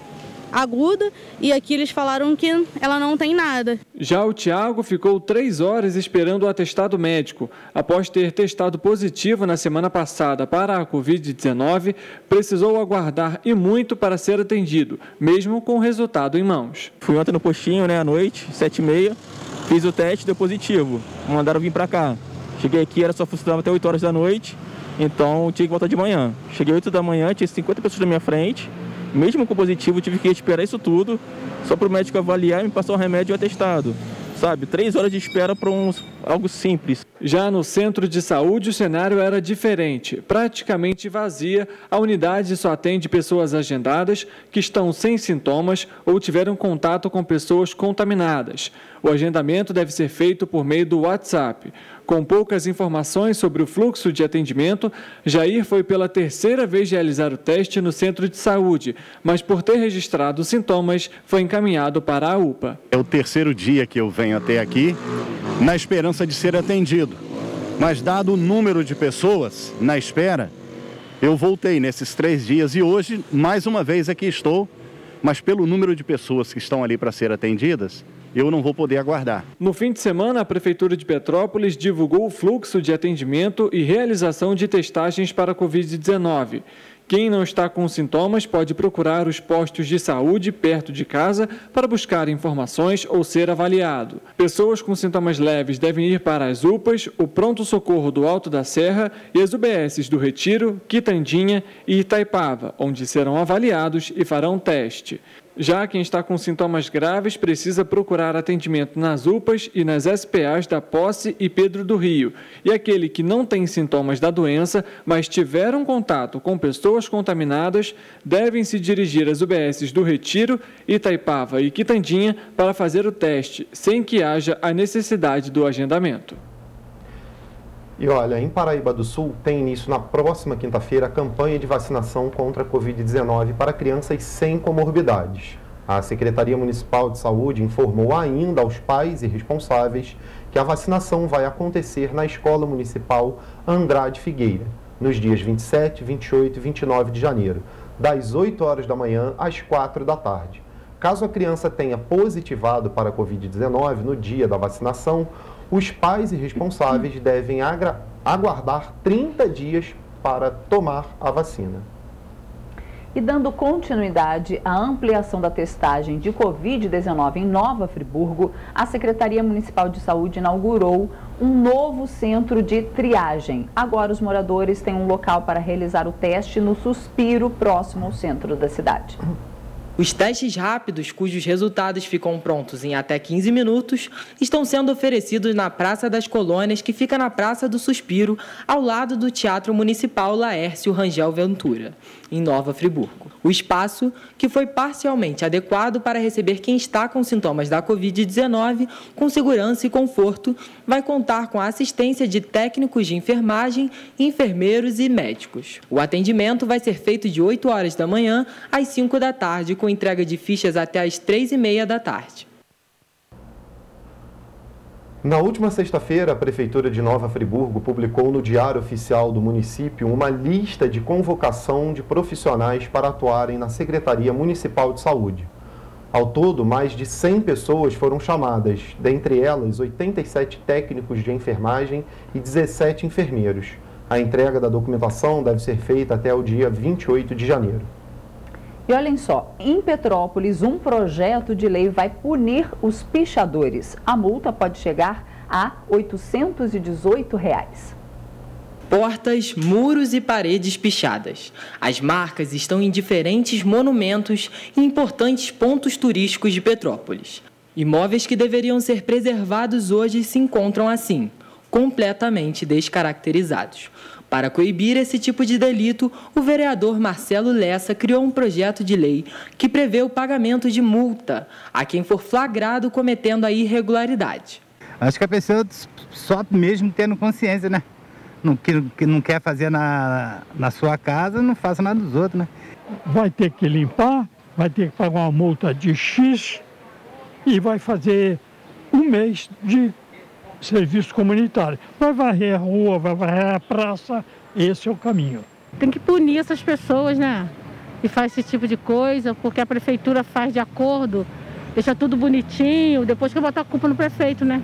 aguda e aqui eles falaram que ela não tem nada. Já o Tiago ficou 3 horas esperando o atestado médico. Após ter testado positivo na semana passada para a Covid-19, precisou aguardar e muito para ser atendido, mesmo com o resultado em mãos. Fui ontem no postinho, à noite, 7h30, fiz o teste, deu positivo. Mandaram vir para cá. Cheguei aqui, era só funcionava até 8 horas da noite, então tinha que voltar de manhã. Cheguei 8 da manhã, tinha 50 pessoas na minha frente. Mesmo com positivo, tive que esperar isso tudo, só para o médico avaliar e me passar o remédio e o atestado. 3 horas de espera para algo simples. Já no centro de saúde, o cenário era diferente. Praticamente vazia, a unidade só atende pessoas agendadas que estão sem sintomas ou tiveram contato com pessoas contaminadas. O agendamento deve ser feito por meio do WhatsApp. Com poucas informações sobre o fluxo de atendimento, Jair foi pela 3ª vez realizar o teste no centro de saúde, mas por ter registrado sintomas, foi encaminhado para a UPA. É o 3º dia que eu venho até aqui, na esperança de ser atendido. Mas dado o número de pessoas na espera, eu voltei nesses 3 dias e hoje, mais uma vez, aqui estou, mas pelo número de pessoas que estão ali para ser atendidas, eu não vou poder aguardar. No fim de semana, a Prefeitura de Petrópolis divulgou o fluxo de atendimento e realização de testagens para a Covid-19. Quem não está com sintomas pode procurar os postos de saúde perto de casa para buscar informações ou ser avaliado. Pessoas com sintomas leves devem ir para as UPAs, o Pronto-Socorro do Alto da Serra e as UBSs do Retiro, Quitandinha e Itaipava, onde serão avaliados e farão teste. Já quem está com sintomas graves precisa procurar atendimento nas UPAs e nas SPAs da Posse e Pedro do Rio. E aquele que não tem sintomas da doença, mas tiveram contato com pessoas contaminadas, devem se dirigir às UBSs do Retiro, Itaipava e Quitandinha para fazer o teste, sem que haja a necessidade do agendamento. E olha, em Paraíba do Sul tem início na próxima quinta-feira a campanha de vacinação contra a Covid-19 para crianças sem comorbidades. A Secretaria Municipal de Saúde informou ainda aos pais e responsáveis que a vacinação vai acontecer na Escola Municipal Andrade Figueira, nos dias 27, 28 e 29 de janeiro, das 8 horas da manhã às 4 da tarde. Caso a criança tenha positivado para a Covid-19 no dia da vacinação, os pais e responsáveis devem aguardar 30 dias para tomar a vacina. E dando continuidade à ampliação da testagem de Covid-19 em Nova Friburgo, a Secretaria Municipal de Saúde inaugurou um novo centro de triagem. Agora os moradores têm um local para realizar o teste no Suspiro, próximo ao centro da cidade. Os testes rápidos, cujos resultados ficam prontos em até 15 minutos, estão sendo oferecidos na Praça das Colônias, que fica na Praça do Suspiro, ao lado do Teatro Municipal Laércio Rangel Ventura. em Nova Friburgo. O espaço, que foi parcialmente adequado para receber quem está com sintomas da Covid-19, com segurança e conforto, vai contar com a assistência de técnicos de enfermagem, enfermeiros e médicos. O atendimento vai ser feito de 8 horas da manhã às 5 da tarde, com entrega de fichas até às 3h30 da tarde. Na última sexta-feira, a Prefeitura de Nova Friburgo publicou no Diário Oficial do município uma lista de convocação de profissionais para atuarem na Secretaria Municipal de Saúde. Ao todo, mais de 100 pessoas foram chamadas, dentre elas 87 técnicos de enfermagem e 17 enfermeiros. A entrega da documentação deve ser feita até o dia 28 de janeiro. E olhem só, em Petrópolis, um projeto de lei vai punir os pichadores. A multa pode chegar a R$ 818. Portas, muros e paredes pichadas. As marcas estão em diferentes monumentos e importantes pontos turísticos de Petrópolis. Imóveis que deveriam ser preservados hoje se encontram assim, completamente descaracterizados. Para coibir esse tipo de delito, o vereador Marcelo Lessa criou um projeto de lei que prevê o pagamento de multa a quem for flagrado cometendo a irregularidade. Acho que a pessoa só mesmo tendo consciência, né? Que não quer fazer na sua casa, não faça nada dos outros, né? Vai ter que limpar, vai ter que pagar uma multa de X e vai fazer um mês de serviço comunitário. Vai varrer a rua, vai varrer a praça, esse é o caminho. Tem que punir essas pessoas, né? Que faz esse tipo de coisa, porque a prefeitura faz de acordo, deixa tudo bonitinho, depois que botar a culpa no prefeito, né?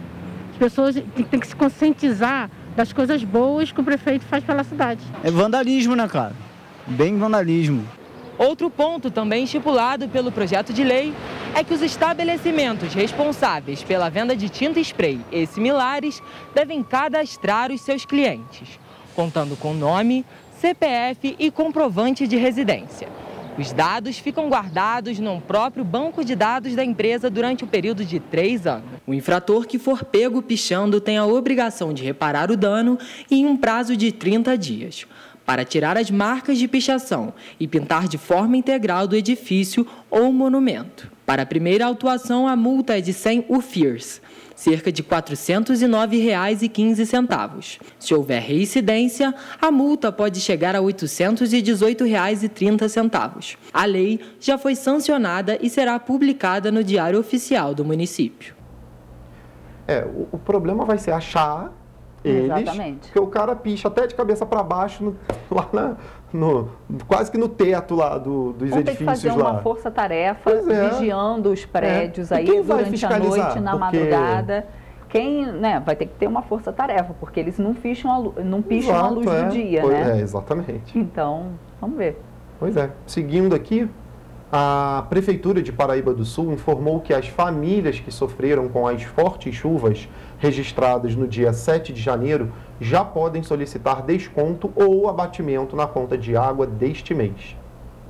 As pessoas têm que se conscientizar das coisas boas que o prefeito faz pela cidade. É vandalismo, né, cara? Bem vandalismo. Outro ponto também estipulado pelo projeto de lei é que os estabelecimentos responsáveis pela venda de tinta spray e similares devem cadastrar os seus clientes, contando com nome, CPF e comprovante de residência. Os dados ficam guardados num próprio banco de dados da empresa durante o período de 3 anos. O infrator que for pego pichando tem a obrigação de reparar o dano em um prazo de 30 dias. Para tirar as marcas de pichação e pintar de forma integral do edifício ou monumento. Para a primeira autuação, a multa é de 100 UFIRs, cerca de R$ 409,15. Se houver reincidência, a multa pode chegar a R$ 818,30. A lei já foi sancionada e será publicada no Diário Oficial do município. O problema vai ser achar eles, exatamente, porque o cara picha até de cabeça para baixo, quase que no teto lá dos edifícios lá. Tem que fazer uma força-tarefa vigiando os prédios aí durante a noite, na madrugada. Quem, né, vai ter que ter uma força-tarefa, porque eles não picham a luz do dia, né? Exatamente. Então, vamos ver. Pois é. Seguindo aqui, a Prefeitura de Paraíba do Sul informou que as famílias que sofreram com as fortes chuvas registradas no dia 7 de janeiro já podem solicitar desconto ou abatimento na conta de água deste mês.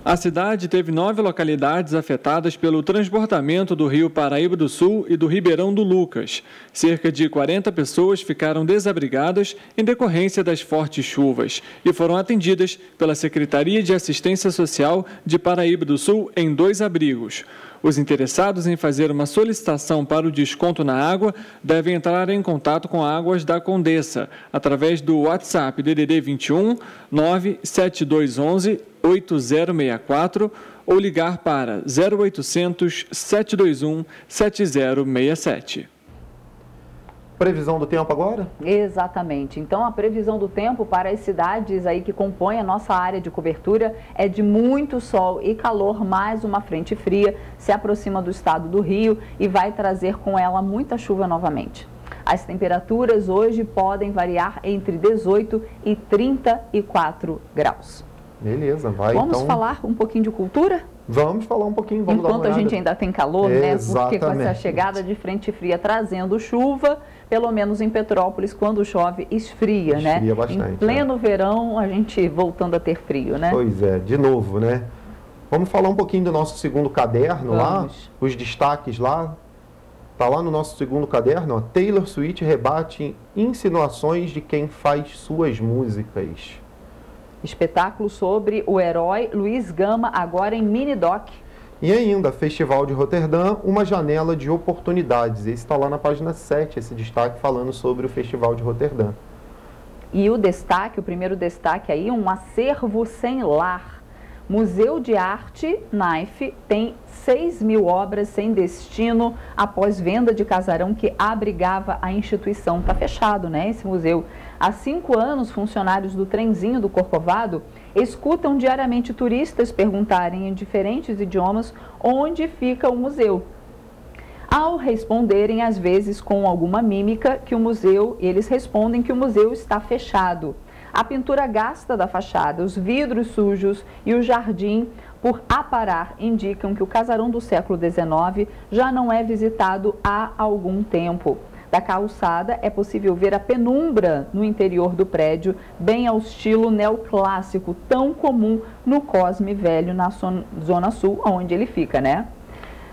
A cidade teve 9 localidades afetadas pelo transbordamento do rio Paraíba do Sul e do Ribeirão do Lucas. Cerca de 40 pessoas ficaram desabrigadas em decorrência das fortes chuvas e foram atendidas pela Secretaria de Assistência Social de Paraíba do Sul em 2 abrigos. Os interessados em fazer uma solicitação para o desconto na água devem entrar em contato com Águas da Condessa através do WhatsApp DDD 21 97211 8064 ou ligar para 0800 721 7067. Previsão do tempo agora? Exatamente. Então, a previsão do tempo para as cidades aí que compõem a nossa área de cobertura é de muito sol e calor, mais uma frente fria se aproxima do estado do Rio e vai trazer com ela muita chuva novamente. As temperaturas hoje podem variar entre 18 e 34 graus. Beleza, Vamos falar um pouquinho de cultura? Vamos falar um pouquinho, vamos dar uma olhada. Enquanto a gente ainda tem calor, né? Porque com essa chegada de frente fria trazendo chuva, pelo menos em Petrópolis, quando chove, esfria, né? Esfria bastante. Em pleno verão, a gente voltando a ter frio, né? Pois é, de novo, né? Vamos falar um pouquinho do nosso segundo caderno lá, os destaques lá. Tá lá no nosso segundo caderno, ó. Taylor Swift rebate insinuações de quem faz suas músicas. Espetáculo sobre o herói Luiz Gama, agora em mini-doc. E ainda, Festival de Roterdã, uma janela de oportunidades. Esse está lá na página 7, esse destaque falando sobre o Festival de Roterdã. E o destaque, o primeiro destaque aí, um acervo sem lar. Museu de Arte Naif tem 6.000 obras sem destino após venda de casarão que abrigava a instituição. Está fechado, né, esse museu. Há 5 anos, funcionários do trenzinho do Corcovado escutam diariamente turistas perguntarem em diferentes idiomas onde fica o museu. Ao responderem, às vezes com alguma mímica, que o museu, eles respondem que o museu está fechado. A pintura gasta da fachada, os vidros sujos e o jardim por aparar indicam que o casarão do século XIX já não é visitado há algum tempo. Da calçada é possível ver a penumbra no interior do prédio, bem ao estilo neoclássico, tão comum no Cosme Velho, na Zona Sul, onde ele fica, né?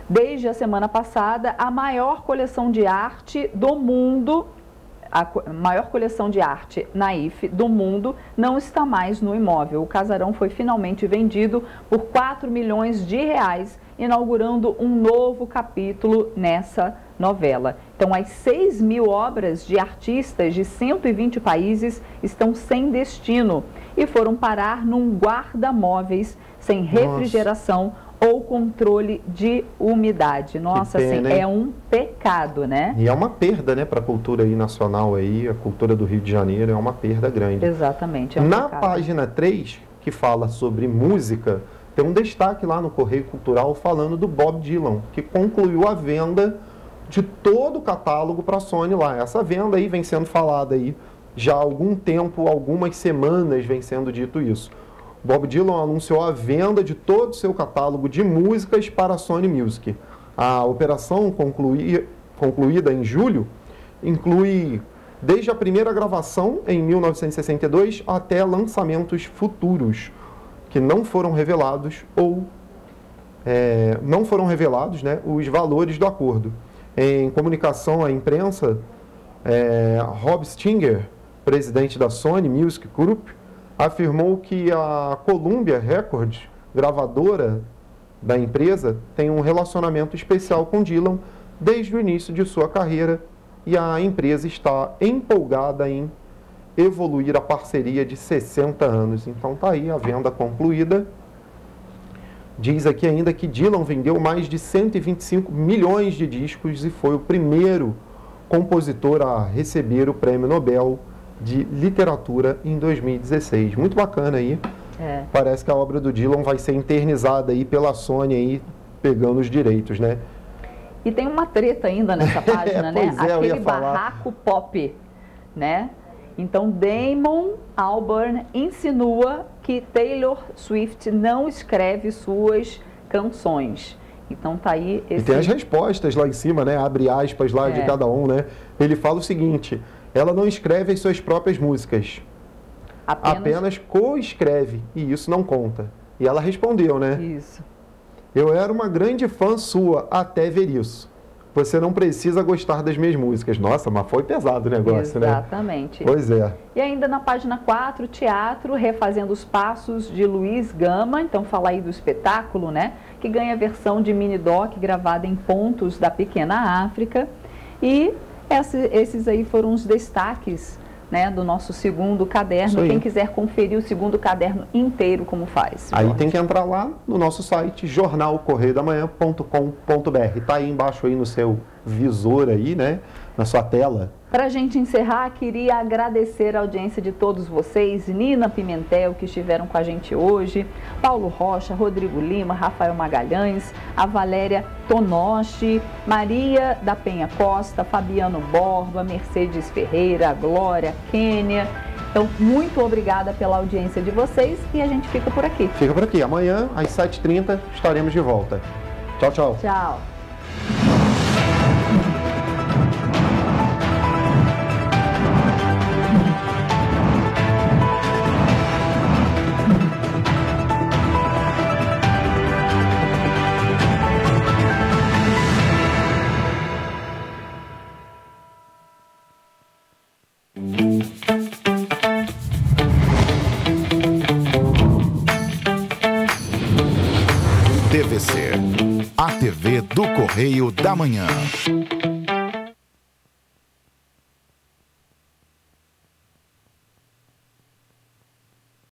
Desde a semana passada, a maior coleção de arte do mundo, a maior coleção de arte Naif do mundo não está mais no imóvel. O casarão foi finalmente vendido por R$4 milhões, inaugurando um novo capítulo nessa novela. Então, as 6.000 obras de artistas de 120 países estão sem destino e foram parar num guarda-móveis sem refrigeração ou controle de umidade. Nossa, pena, assim, é um pecado, né? E é uma perda, né, para a cultura aí nacional aí, a cultura do Rio de Janeiro é uma perda grande. Exatamente, é um Na pecado. página 3, que fala sobre música, tem um destaque lá no Correio Cultural falando do Bob Dylan, que concluiu a venda de todo o catálogo para a Sony lá. Essa venda aí vem sendo falada aí já há algum tempo, algumas semanas vem sendo dito isso. Bob Dylan anunciou a venda de todo o seu catálogo de músicas para a Sony Music. A operação concluída em julho inclui desde a primeira gravação em 1962 até lançamentos futuros que não foram revelados né, os valores do acordo. Em comunicação à imprensa, Rob Stinger, presidente da Sony Music Group, afirmou que a Columbia Records, gravadora da empresa, tem um relacionamento especial com Dylan desde o início de sua carreira e a empresa está empolgada em evoluir a parceria de 60 anos. Então tá aí a venda concluída. Diz aqui ainda que Dylan vendeu mais de 125 milhões de discos e foi o primeiro compositor a receber o Prêmio Nobel de Literatura em 2016. Muito bacana aí. Parece que a obra do Dylan vai ser internizada aí pela Sony aí, pegando os direitos, né? E tem uma treta ainda nessa página, né? Aquele barraco pop, né? Então, Damon Albarn insinua que Taylor Swift não escreve suas canções. Então, tá aí esse... E tem as respostas lá em cima, né? Abre aspas lá de cada um, né? Ele fala o seguinte: ela não escreve as suas próprias músicas. Apenas coescreve, e isso não conta. E ela respondeu, né? Isso. Eu era uma grande fã sua até ver isso. Você não precisa gostar das minhas músicas. Nossa, mas foi pesado o negócio, né? Exatamente. Pois é. E ainda na página 4, teatro, refazendo os passos de Luiz Gama. Então, fala aí do espetáculo, né? Que ganha versão de mini-doc gravada em pontos da pequena África. E esses aí foram os destaques, né, do nosso segundo caderno. Quem quiser conferir o segundo caderno inteiro, como faz? Aí tem que entrar lá no nosso site, jornalcorreiodamanhã.com.br. Tá aí embaixo aí no seu visor aí, né, na sua tela. Para a gente encerrar, queria agradecer a audiência de todos vocês, Nina Pimentel, que estiveram com a gente hoje, Paulo Rocha, Rodrigo Lima, Rafael Magalhães, a Valéria Tonoshi, Maria da Penha Costa, Fabiano Borba, Mercedes Ferreira, Glória, Kênia. Então, muito obrigada pela audiência de vocês e a gente fica por aqui. Fica por aqui. Amanhã, às 7h30, estaremos de volta. Tchau, tchau. Tchau. TVC, a TV do Correio da Manhã.